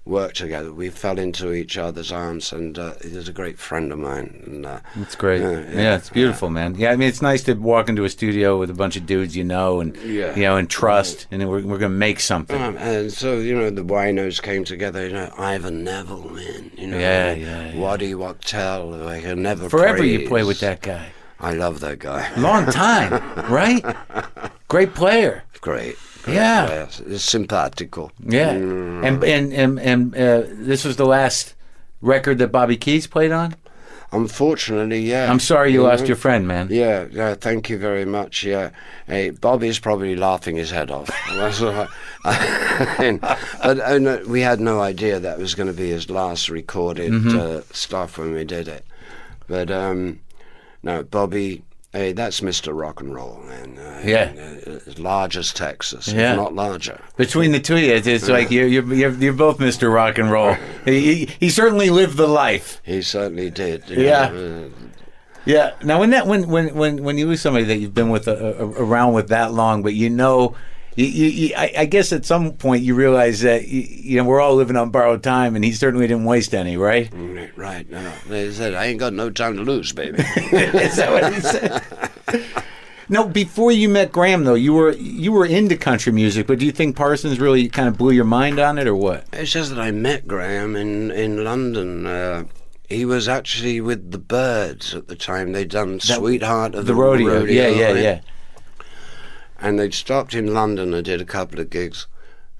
worked together, we fell into each other's arms, and he was a great friend of mine. And, that's great. It's beautiful, man. Yeah, I mean, it's nice to walk into a studio with a bunch of dudes and and trust, and then we're going to make something. And so, the winos came together, Ivan Neville, man, Waddy Wachtel, I can never Forever praise. You play with that guy. I love that guy. Long time, right? Great player. Great. Yeah, it's simpatico. Yeah, and this was the last record that Bobby Keys played on. Unfortunately, yeah. I'm sorry you lost your friend, man. Yeah. Thank you very much. Yeah, hey, Bobby's probably laughing his head off. But we had no idea that was going to be his last recorded stuff when we did it. But no, Bobby. Hey, that's Mr. Rock and Roll, man. As large as Texas, if not larger. Between the two of you, it's like you're both Mr. Rock and Roll. He certainly lived the life. He certainly did. Yeah. Now, when you lose somebody that you've been with around with that long, but I guess at some point you realize that we're all living on borrowed time, and he certainly didn't waste any, right? Right. No. They said, I ain't got no time to lose, baby. Is that what he said? No, before you met Graham, though, you were into country music, but do you think Parsons really kind of blew your mind on it, or what? It's just that I met Graham in London. He was actually with the Byrds at the time. They'd done Sweetheart of the rodeo. Yeah. Right? And they'd stopped in London and did a couple of gigs.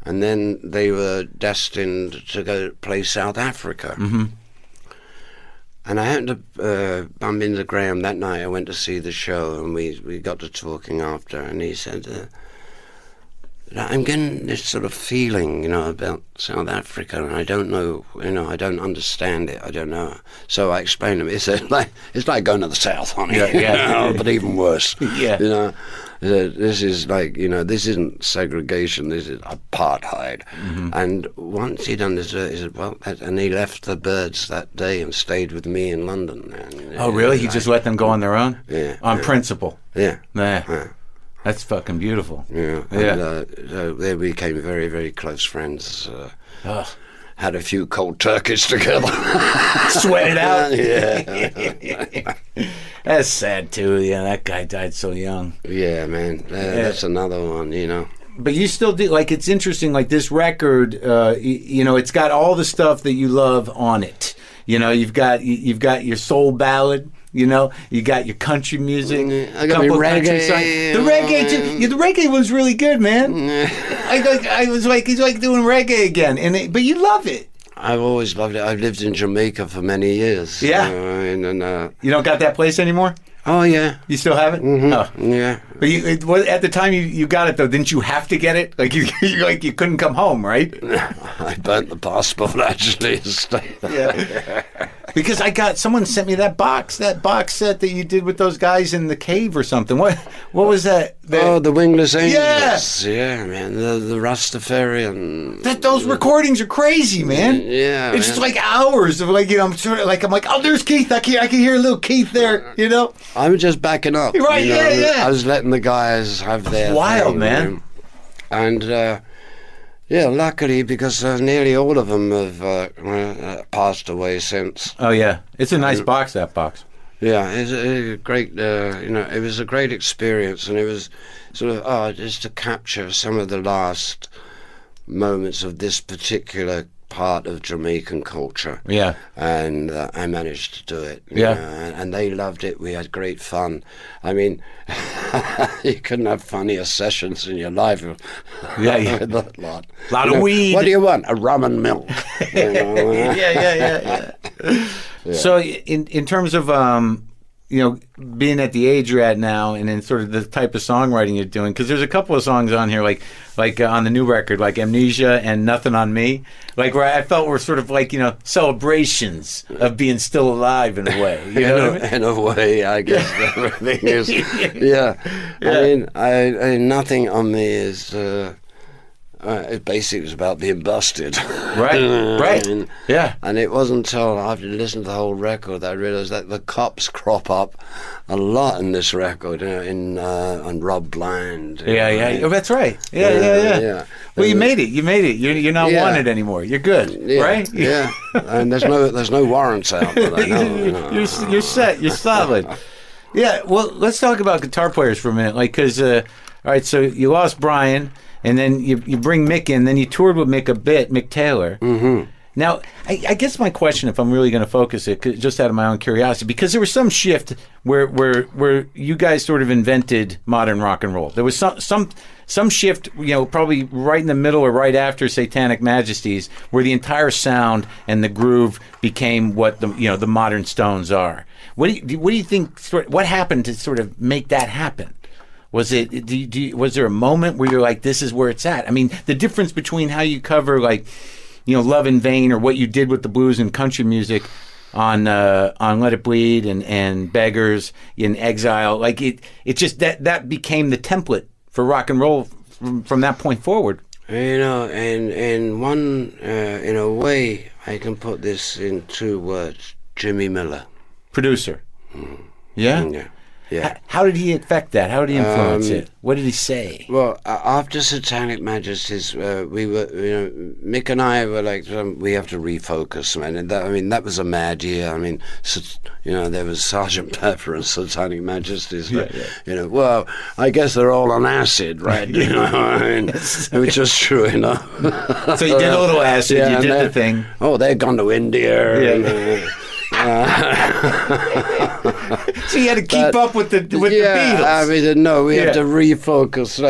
And then they were destined to go play South Africa. Mm-hmm. And I happened to bump into Graham that night. I went to see the show, and we got to talking after, and he said, I'm getting this sort of feeling, about South Africa, and I don't know, I don't understand it. I don't know. So I explained to him. He said, it's like going to the South, honey. Yeah. But even worse. Yeah. This is like, this isn't segregation, this is apartheid. Mm-hmm. And once he'd done this, he said, and he left the Byrds that day and stayed with me in London. And, oh, really? He just let them go on their own? Yeah. On principle? Yeah. Yeah. That's fucking beautiful. Yeah. And, so they became very, very close friends. Had a few cold turkeys together. Sweat it out. Yeah. That's sad too. Yeah, that guy died so young. Yeah, man. That's another one, But you still do, it's interesting, this record, it's got all the stuff that you love on it. You've got your soul ballad. You got your country music. I got my reggae. The reggae too. Yeah, the reggae was really good, man. I was like, he's like doing reggae again, but you love it. I've always loved it. I've lived in Jamaica for many years. Yeah. You don't got that place anymore? Oh, yeah. You still have it? Mm-hmm. Oh. Yeah. But at the time you got it, though, didn't you have to get it? You couldn't come home, right? I burnt the passport, actually. Yeah. Because someone sent me that box set that you did with those guys in the cave or something. What was that? The Wingless Angels. Yeah, man. The Rastafarian. Those recordings are crazy, man. Yeah, it's just like hours of I'm sort of I'm like, oh, there's Keith. I can hear a little Keith there. I was just backing up. Right? Yeah. I was letting the guys have their wild thing, man. And luckily, because nearly all of them have passed away since. Oh yeah, it's a nice box. That box. Yeah, it's a great. It was a great experience, and it was sort of just to capture some of the last moments of this particular part of Jamaican culture. Yeah. And I managed to do it. Yeah. And they loved it. We had great fun. I mean, you couldn't have funnier sessions in your life. Yeah. With that lot. Lot of weed. What do you want? A rum and milk. Yeah. So in terms of being at the age you're at now, and then sort of the type of songwriting you're doing, because there's a couple of songs on here, like on the new record, like Amnesia and Nothing on Me, where I felt were sort of celebrations of being still alive in a way. In a way, I guess everything is. Yeah. I mean, Nothing on Me is. It basically was about being busted. Right. Yeah. And it wasn't until after listening to the whole record that I realised that the cops crop up a lot in this record, on Rob Bland. Yeah. Oh, that's right. Yeah. Well, you made it. You're not wanted anymore. You're good, right? Yeah. And there's no warrants out for that. You're set. You're solid. Yeah. Well, let's talk about guitar players for a minute, because all right. So you lost Brian. And then you bring Mick in, then you toured with Mick a bit, Mick Taylor. Mm-hmm. Now, I guess my question, if I'm really going to focus it, just out of my own curiosity, because there was some shift where you guys sort of invented modern rock and roll. There was some shift, probably right in the middle or right after Satanic Majesties, where the entire sound and the groove became what the modern Stones are. What do you think? What happened to sort of make that happen? Was there a moment where you're like, this is where it's at? I mean, the difference between how you cover Love in Vain, or what you did with the blues and country music on Let It Bleed and Beggars in Exile, it just that became the template for rock and roll from that point forward. In a way, I can put this in 2 words: Jimmy Miller, producer. Mm. Yeah. Yeah. Yeah. How did he affect that? How did he influence it? What did he say? Well, after Satanic Majesties, we were, Mick and I were like, we have to refocus, man. And that was a mad year. I mean, there was Sergeant Pepper and Satanic Majesties. But, well, I guess they're all on acid, right? You know, I mean, which is true enough. So you did a little acid. You did the thing. Oh, they've gone to India. Yeah. So you had to keep up with the Beatles. I mean, no, we had to refocus,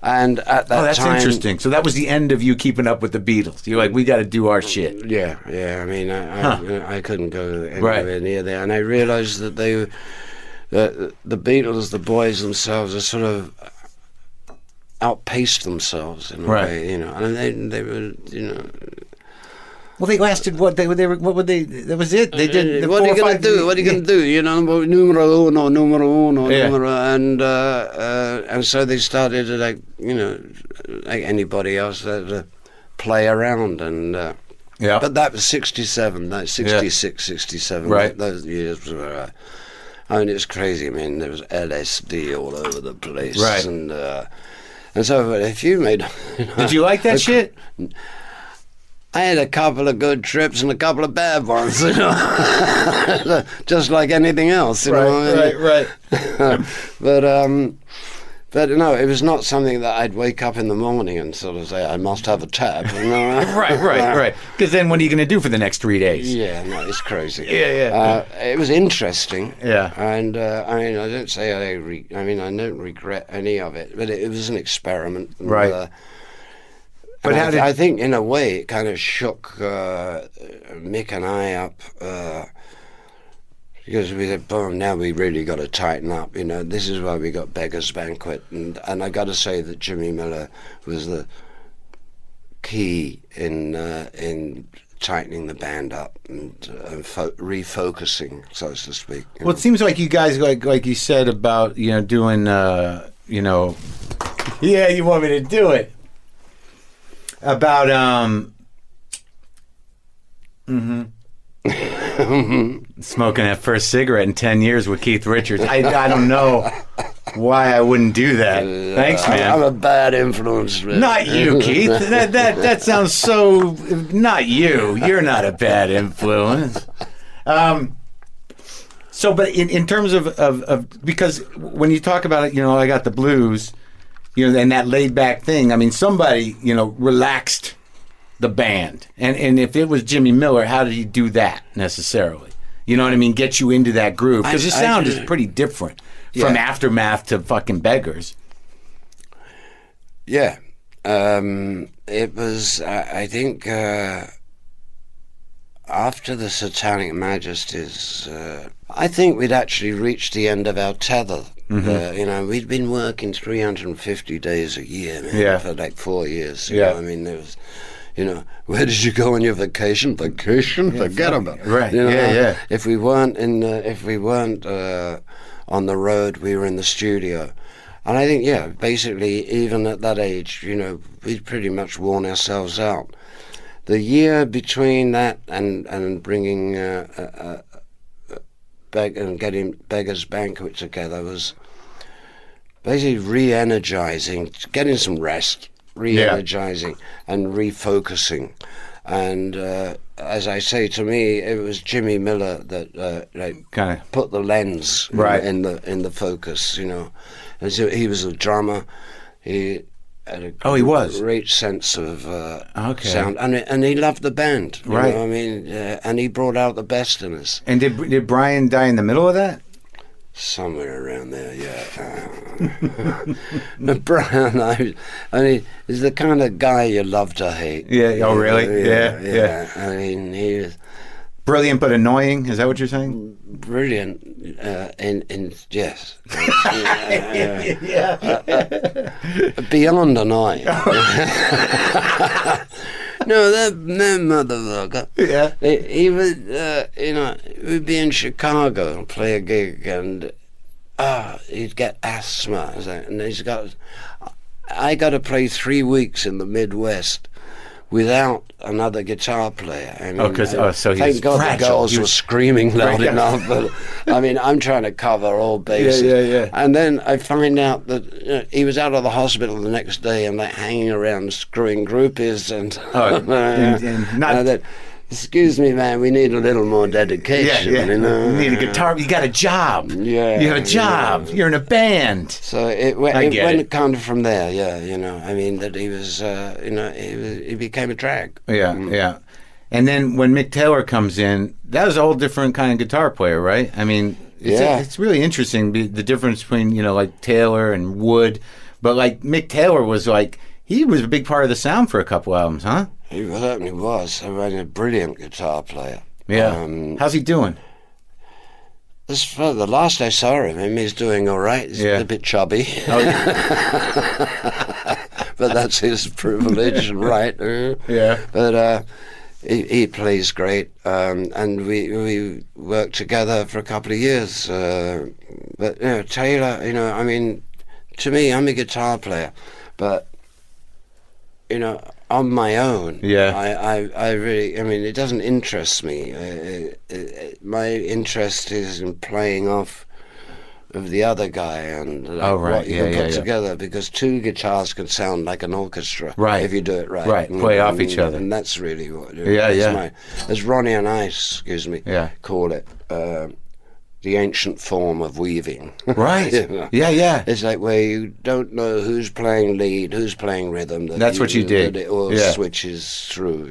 and at that time. Oh, that's interesting. So that was the end of you keeping up with the Beatles. You're like, we got to do our shit. Yeah. I mean, I couldn't go anywhere near there, and I realized that the Beatles, the boys themselves, are sort of outpaced themselves in a way, and they were, Well, they lasted what they were. What would they? That was it. They did. What are you going to do? What are you going to do? Numero uno, and so they started to like anybody else to play around and. But that was 67, 66, 67. Right. Those years were. I mean, it was crazy. I mean, there was LSD all over the place. Right. And so if you made. Did you like that shit? I had a couple of good trips and a couple of bad ones, just like anything else. Right. But no, it was not something that I'd wake up in the morning and sort of say, I must have a tab. Right. Because then what are you going to do for the next 3 days? Yeah, no, it's crazy. Yeah. It was interesting. Yeah. And I mean, I don't say I don't regret any of it, but it was an experiment. And, right. But I think, in a way, it kind of shook Mick and I up because we said, "Boom! Now we really got to tighten up." This is why we got Beggar's Banquet, and I got to say that Jimmy Miller was the key in tightening the band up and refocusing, so to speak. Well, it seems like you guys, like you said about doing, yeah, you want me to do it. About smoking that first cigarette in 10 years with Keith Richards. I don't know why I wouldn't do that. Thanks, man. I'm a bad influence. Man. Not you, Keith. That sounds so. Not you. You're not a bad influence. So, but in terms of because when you talk about it, I got the blues. And that laid back thing. I mean, somebody, relaxed the band. And if it was Jimmy Miller, how did he do that necessarily? You know what I mean? Get you into that groove. Because the sound is pretty different from Aftermath to fucking Beggars. Yeah. It was, I think, after the Satanic Majesties, I think we'd actually reached the end of our tether. Mm-hmm. We'd been working 350 days a year for like 4 years. I mean, there was, where did you go on your vacation? Forget about it. Right. If we weren't on the road, we were in the studio. And I think, basically, even at that age, we'd pretty much worn ourselves out. The year between that and bringing getting Beggar's Banquet together was basically re-energizing, getting some rest, re-energizing and refocusing. And as I say, to me, it was Jimmy Miller that kind of put the lens in the focus, And so he was a drummer. He had a great sense of sound, and he loved the band. Right. I mean, and he brought out the best in us. And did Brian die in the middle of that? Somewhere around there, yeah. But Brian, I mean, is the kind of guy you love to hate. Yeah. Oh, really? Yeah. I mean, he was brilliant but annoying. Is that what you're saying? Brilliant, yes. Beyond annoying. No, that motherfucker. Yeah. He would, we'd be in Chicago and play a gig, and he'd get asthma, and I got to play 3 weeks in the Midwest without another guitar player. I mean, so he's thank God fragile. the girls were screaming loud enough. But I mean, I'm trying to cover all bases. Yeah. And then I find out that he was out of the hospital the next day and like hanging around screwing groupies and that. Excuse me, man. We need a little more dedication. Yeah. You know? You need a guitar. You got a job. Yeah, you have a job. You're in a band. So it went kind of from there. Yeah, you know. I mean, that he was, he became a drag. Yeah. And then when Mick Taylor comes in, that was a whole different kind of guitar player, right? I mean, it's really interesting the difference between like Taylor and Wood, but like Mick Taylor was like he was a big part of the sound for a couple albums, huh? He certainly was. I mean, a brilliant guitar player. Yeah. How's he doing? For the last I saw him, he's doing all right. He's a bit chubby. Oh, but that's his privilege, right? Yeah. But he plays great, and we worked together for a couple of years. But Taylor, I mean, to me, I'm a guitar player, but on my own, I really, I mean, it doesn't interest me. My interest is in playing off of the other guy and what you can put together, because two guitars can sound like an orchestra if you do it right. Right, play off each other. And that's really what as Ronnie and I, call it, the ancient form of weaving. Right. Yeah. It's like where you don't know who's playing lead, who's playing rhythm. That's what you did. That it all switches through.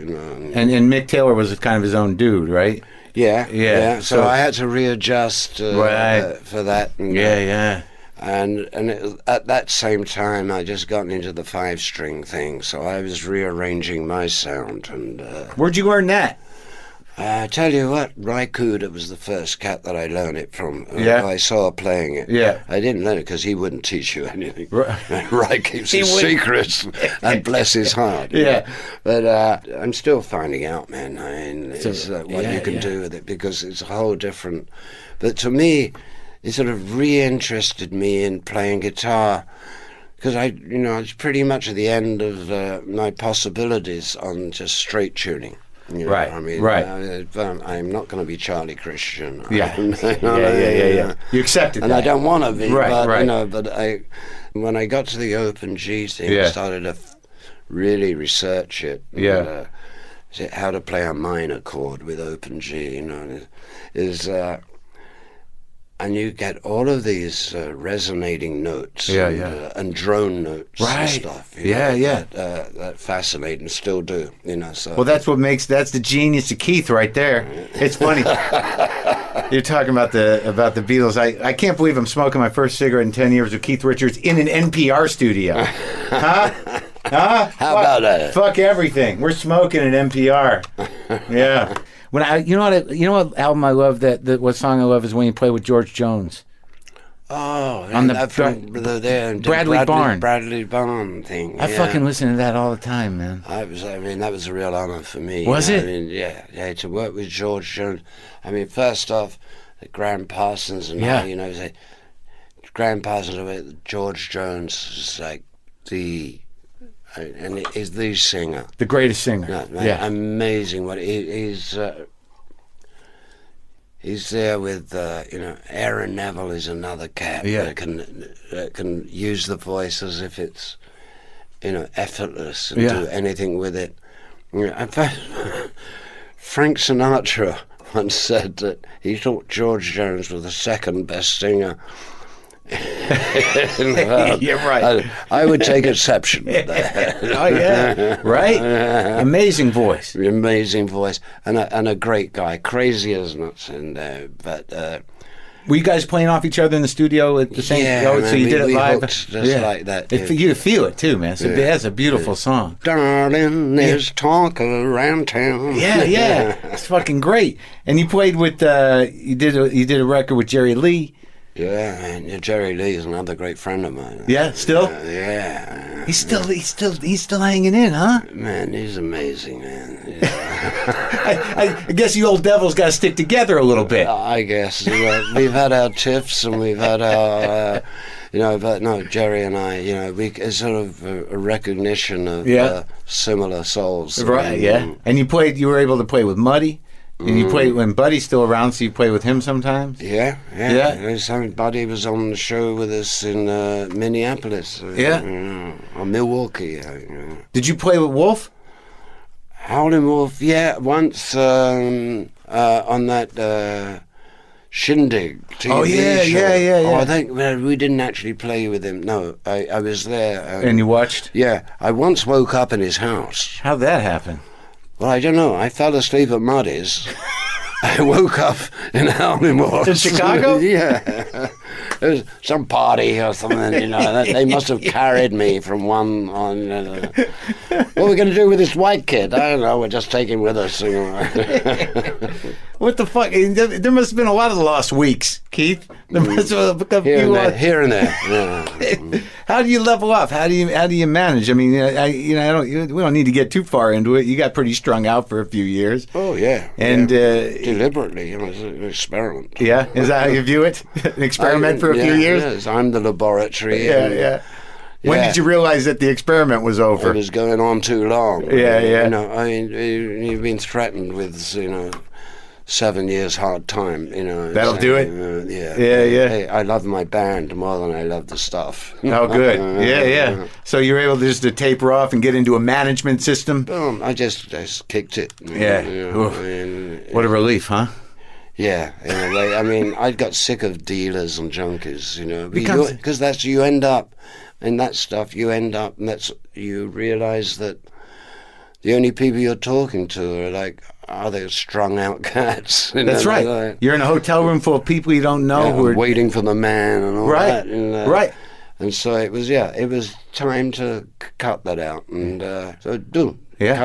And Mick Taylor was kind of his own dude, right? Yeah. So I had to readjust for that. And, And at that same time, I just gotten into the 5-string thing, so I was rearranging my sound. And where'd you learn that? I tell you what, Ry Cooder was the first cat that I learned it from. I saw playing it. Yeah. I didn't learn it because he wouldn't teach you anything. Right. Ry keeps his secrets, and bless his heart. Yeah. But I'm still finding out, man. I mean, it's what you can do with it, because it's a whole different... But to me, it sort of re-interested me in playing guitar, because I was pretty much at the end of my possibilities on just straight tuning. Right. I mean, I'm not going to be Charlie Christian. Yeah. Yeah. You accepted and that. I don't want to be. Right. But when I got to the open G thing, I started to really research it. Yeah. And, how to play a minor chord with open G, and you get all of these resonating notes and drone notes and stuff. That fascinate and still do. So. Well, that's the genius of Keith right there. It's funny. You're talking about the Beatles. I can't believe I'm smoking my first cigarette in 10 years with Keith Richards in an NPR studio. Huh? How about that? Fuck everything. We're smoking at NPR. Yeah. When what album I love, what song I love is when you play with George Jones. Oh, on the Bradley Barn thing. I fucking listen to that all the time, man. That was a real honor for me. Was it? I mean, to work with George Jones. I mean, first off, Graham Parsons and Graham Parsons with George Jones is like and he's the singer, the greatest singer. Amazing. What he's there with Aaron Neville is another cat that can use the voice as if it's effortless and do anything with it. In fact, Frank Sinatra once said that he thought George Jones was the second best singer. You're right. I would take exception with that. Oh yeah, right. Amazing voice, and a great guy. Crazy as nuts in there, but. Were you guys playing off each other in the studio at the same? So you did it live, like that. You feel it too, man. That's a beautiful song. Darling, there's talk around town. Yeah, it's fucking great. And you played with you did a record with Jerry Lee. Yeah, man. Jerry Lee is another great friend of mine. Yeah, still? Yeah. He's still hanging in, huh? Man, he's amazing, man. I guess you old devils got to stick together a little bit. I guess. We've had our tiffs and we've had our You know, but no, Jerry and I, you know, it's sort of a recognition of similar souls. Right, yeah. And you were able to play with Muddy? And you played when Buddy's still around, so you play with him sometimes? Yeah. Buddy was on the show with us in Minneapolis. Or Milwaukee. Did you play with Wolf? Howlin' Wolf, yeah, once on that Shindig TV show. Yeah. Oh, I think we didn't actually play with him. No, I was there. And you watched? Yeah, I once woke up in his house. How'd that happen? Well, I don't know. I fell asleep at Muddy's. I woke up in Howlin' Wolf. In Chicago? Yeah. It was some party or something, you know. They must have carried me from one on... what are we going to do with this white kid? I don't know. We'll just take him with us. You know. What the fuck? There must have been a lot of lost weeks, Keith. There must have been a few here and there. Yeah. How do you level up? How do you manage? I mean, we don't need to get too far into it. You got pretty strung out for a few years. Oh yeah, and deliberately, you know, it's an experiment. Yeah, is that how you view it? An experiment for a few years. Yes, I'm the laboratory. Yeah. When did you realize that the experiment was over? It was going on too long. Yeah. You know, I mean, you've been threatened with, you know, 7 years hard time, you know. That'll do it? Yeah. Yeah. I love my band more than I love the stuff. Oh, good. Yeah. So you're able just to taper off and get into a management system? Boom. I just kicked it. Yeah. You know, what a relief, huh? Yeah, in a way. I mean, I got sick of dealers and junkies, you know. Because that's, you end up, in that stuff, you realize that the only people you're talking to are like other strung out cats. That's right. You're in a hotel room full of people you don't know who are waiting for the man and all that. And, right. And so it was time to cut that out. And cut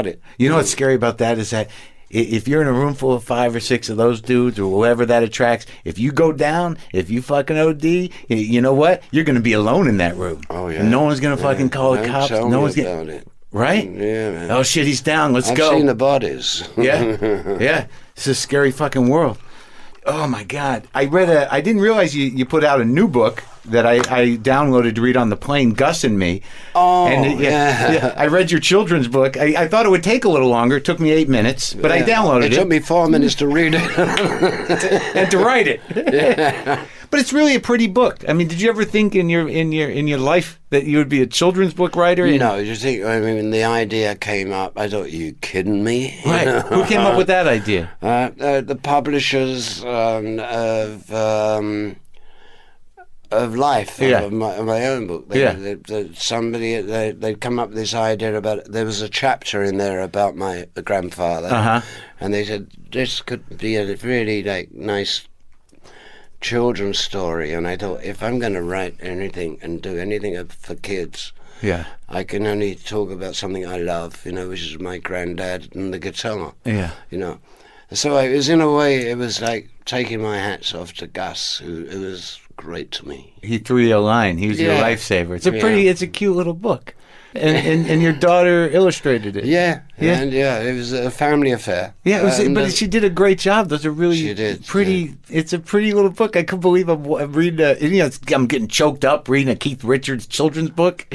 it. You know what's scary about that is that if you're in a room full of 5 or 6 of those dudes or whoever that attracts, if you go down, if you fucking OD, you know what? You're going to be alone in that room. Oh, yeah. And no one's going to fucking call the cops. No one's about it. Right? Yeah, man. Oh, shit, he's down. Let's go. I've seen the bodies. Yeah. It's a scary fucking world. Oh, my God. I didn't realize you put out a new book that I downloaded to read on the plane, Gus and Me. Oh, and yeah. I read your children's book. I thought it would take a little longer. It took me 8 minutes, but I downloaded it. It took me 4 minutes to read it. And to write it. Yeah. But it's really a pretty book. I mean, did you ever think in your life that you would be a children's book writer? No, you think? I mean, the idea came up. I thought, you kidding me? Right. Who came up with that idea? The publishers of life, of my own book. They'd come up with this idea about, there was a chapter in there about my grandfather, and they said this could be a really nice children's story. And I thought, if I'm going to write anything and do anything for kids, I can only talk about something I love, you know, which is my granddad and the guitar. Yeah, you know. So it was, in a way, it was like taking my hats off to Gus, who was great to me. He threw you a line. He was your lifesaver. It's a cute little book. And your daughter illustrated it. Yeah. And it was a family affair. Yeah, but she did a great job. Those are really pretty. Yeah. It's a pretty little book. I couldn't believe I'm reading. I'm getting choked up reading a Keith Richards children's book.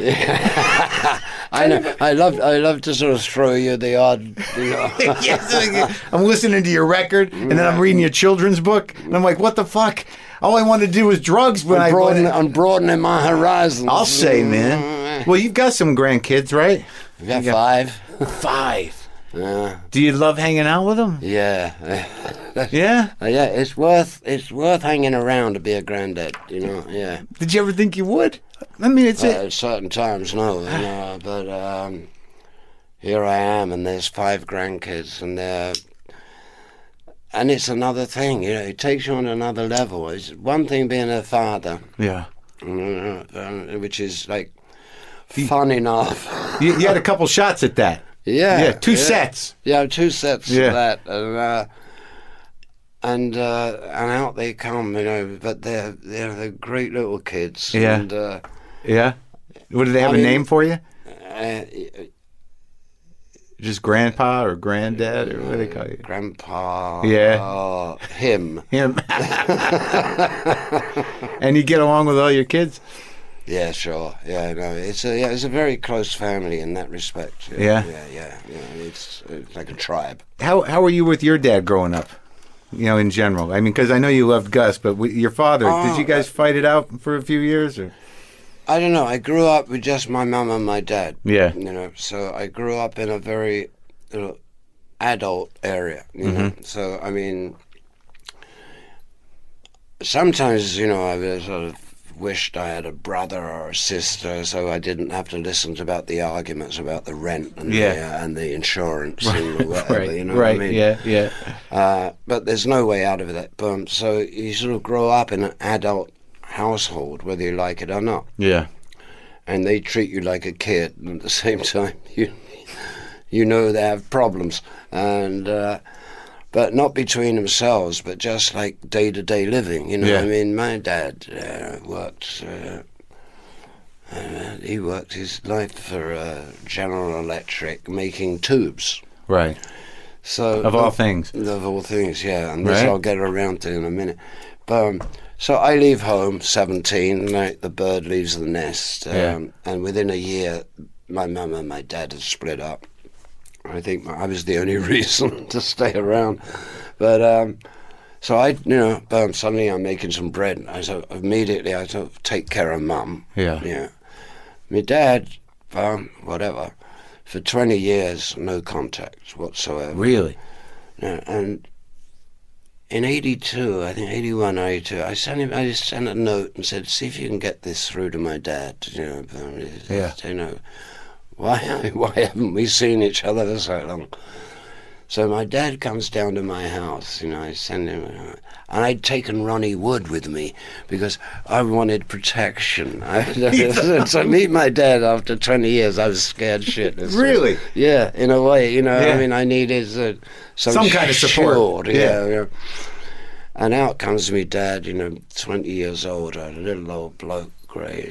I know. I love to sort of throw you the odd. You know. Yes, I'm listening to your record, and then I'm reading your children's book, and I'm like, what the fuck? All I wanted to do was drugs when I'm broadening my horizons. I'll say, man. Well, you've got some grandkids, right? I've got 5. 5. Yeah. Do you love hanging out with them? Yeah. Yeah? Yeah, it's worth hanging around to be a granddad, you know, yeah. Did you ever think you would? I mean, at certain times, no, you know, but here I am, and there's 5 grandkids, and it's another thing, you know, it takes you on another level. It's one thing being a father. Yeah. Which is like fun enough. You had a couple shots at that. Yeah. 2 sets. Yeah, 2 sets of that. And out they come, you know, but they're great little kids. Yeah. And, yeah. What, do they have a name for you? Just grandpa or granddad, or what do they call you? Grandpa. Yeah. Him. And you get along with all your kids? Yeah, sure. Yeah, no, it's a very close family in that respect. Yeah? Yeah. You know, it's like a tribe. How were you with your dad growing up? You know, in general. I mean, because I know you loved Gus, but your father, did you guys fight it out for a few years? Or? I don't know. I grew up with just my mum and my dad. Yeah. You know, so I grew up in a very adult area, you know. So, I mean, sometimes, you know, I was sort of wished I had a brother or a sister, so I didn't have to listen about the arguments about the rent and the insurance and whatever. Right, you know right, what I mean? yeah. But there's no way out of that. So you sort of grow up in an adult household, whether you like it or not. Yeah. And they treat you like a kid, and at the same time, you know they have problems, and. But not between themselves, but just like day-to-day living, you know. Yeah. I mean, my dad worked. He worked his life for General Electric, making tubes. Right. So of all things. Of all things, yeah. And this right. I'll get around to in a minute. But so I leave home 17, like the bird leaves the nest, and within a year, my mum and my dad had split up. I think I was the only reason to stay around, but so I, you know, suddenly I'm making some bread. Immediately I take care of Mum. Yeah. My dad, whatever, for 20 years no contact whatsoever. Really? Yeah, and in '82, I think '81, '82, I just sent a note and said, "See if you can get this through to my dad." You know, you know. Why haven't we seen each other for so long? So my dad comes down to my house, you know, I send him, and I'd taken Ronnie Wood with me because I wanted protection. So meet my dad after 20 years, I was scared shitless. Really? Yeah, in a way, you know, I mean, I needed some kind of support. Yeah. And out comes me dad, you know, 20 years old, a little old bloke, grey,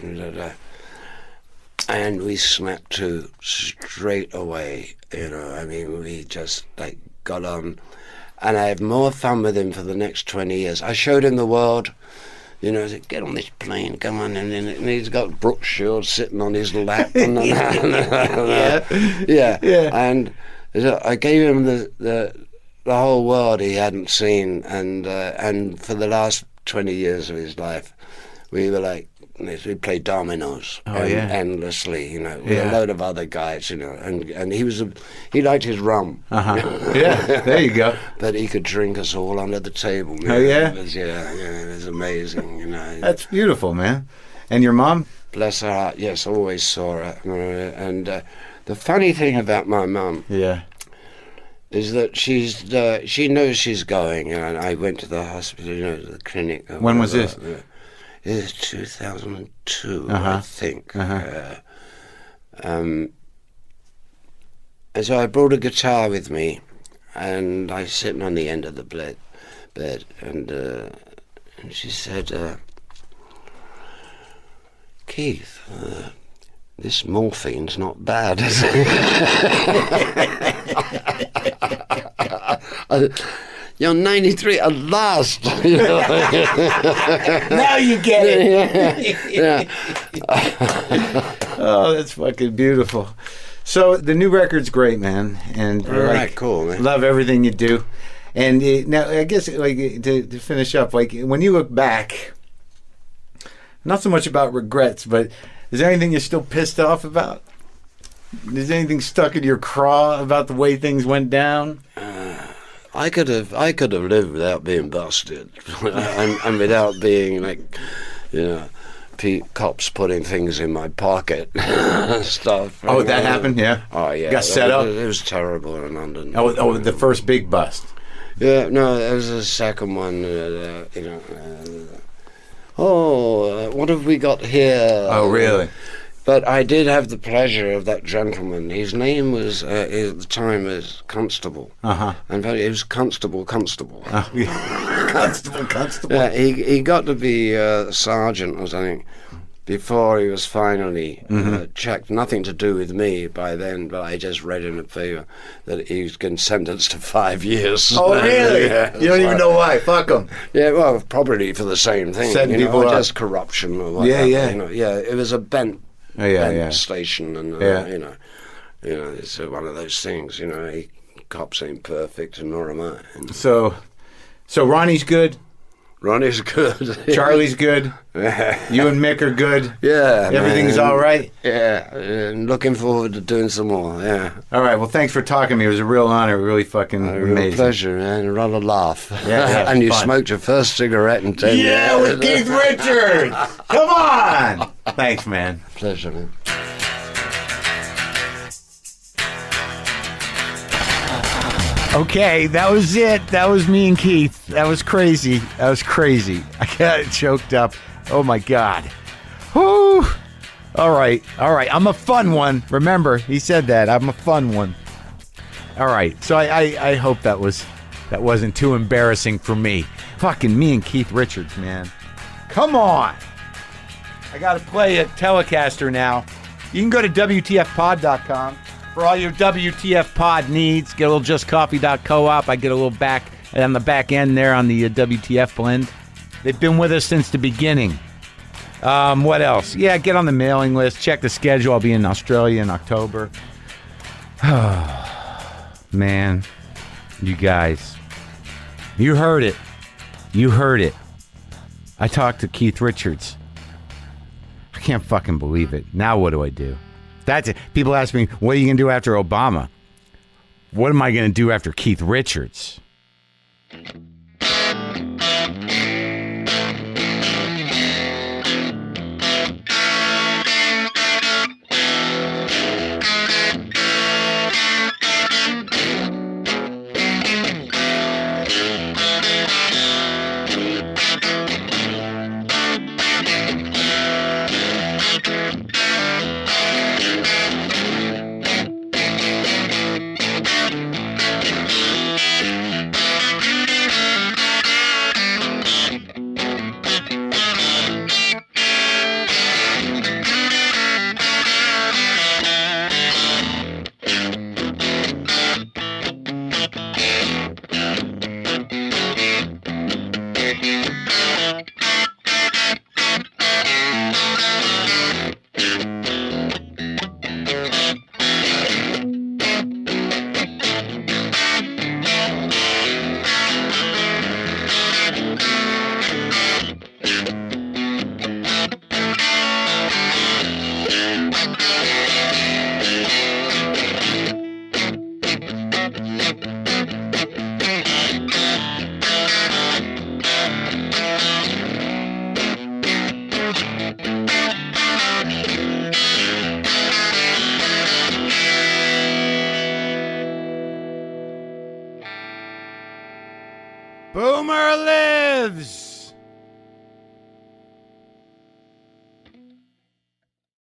and we snapped to straight away, you know. I mean, we just like got on, and I had more fun with him for the next 20 years. I showed him the world, you know. I said, "Get on this plane, come on," and he's got Brooke Shields sitting on his lap, and and I gave him the whole world he hadn't seen, and for the last 20 years of his life, we were like. We played dominoes endlessly, you know, with a load of other guys, you know, and he liked his rum. Yeah, there you go. But he could drink us all under the table. Man. Oh, yeah? It was amazing, you know. That's beautiful, man. And your mom? Bless her heart, yes, always saw her. And the funny thing about my mum is that she knows she's going, and I went to the hospital, you know, to the clinic. When was this? It was 2002, I think. And so I brought a guitar with me, and I was sitting on the end of the bed, and she said, "Keith, this morphine's not bad, is it?" You're 93 at last. You know? Now you get it. Yeah. Oh, that's fucking beautiful. So the new record's great, man, and Cool, man. Love everything you do. And now, I guess, like to finish up, like when you look back, not so much about regrets, but is there anything you're still pissed off about? Is there anything stuck in your craw about the way things went down? I could have lived without being busted, and without being like, you know, cops putting things in my pocket and stuff. Oh, that happened? Yeah. Oh, yeah. Got set up? It was terrible in London. Oh, the first big bust. Yeah, no, there was a second one, you know. What have we got here? Oh, really? But I did have the pleasure of that gentleman. His name was, at the time, was Constable. And it was Constable. Constable. Yeah, he got to be sergeant or something. before he was finally checked. Nothing to do with me by then, but I just read in the paper that he's been sentenced to 5 years. Oh, really? Yeah, you don't even know why. Fuck him. Yeah, well, probably for the same thing. Setting people or up. just corruption or whatever. Yeah, it was a bent station, and it's one of those things. Cops ain't perfect, and nor am I. So Ronnie's good. Ronnie's good. Charlie's good. You and Mick are good. Yeah, everything's all right. Yeah, and looking forward to doing some more. Yeah. All right. Well, thanks for talking to me. It was a real honor. Really fucking amazing. Real pleasure, man. A rather laugh. Yeah, and you fun. smoked your first cigarette in 10 years. Yeah, with Keith Richards. Come on. Thanks, man. Pleasure, man. Okay, that was it. That was me and Keith. That was crazy. I got choked up. Oh my God. Whoo. All right. I'm a fun one. Remember, he said that. I'm a fun one. All right. So I hope that wasn't too embarrassing for me. Fucking me and Keith Richards, man. Come on. I got to play a Telecaster now. You can go to WTFpod.com. For all your WTF pod needs, get a little justcoffee.coop. I get a little back on the back end there on the WTF blend. They've been with us since the beginning. What else? Yeah, get on the mailing list. Check the schedule. I'll be in Australia in October. Man, you guys. You heard it. I talked to Keith Richards. I can't fucking believe it. Now what do I do? That's it. People ask me, what are you going to do after Obama? What am I going to do after Keith Richards? Boomer lives!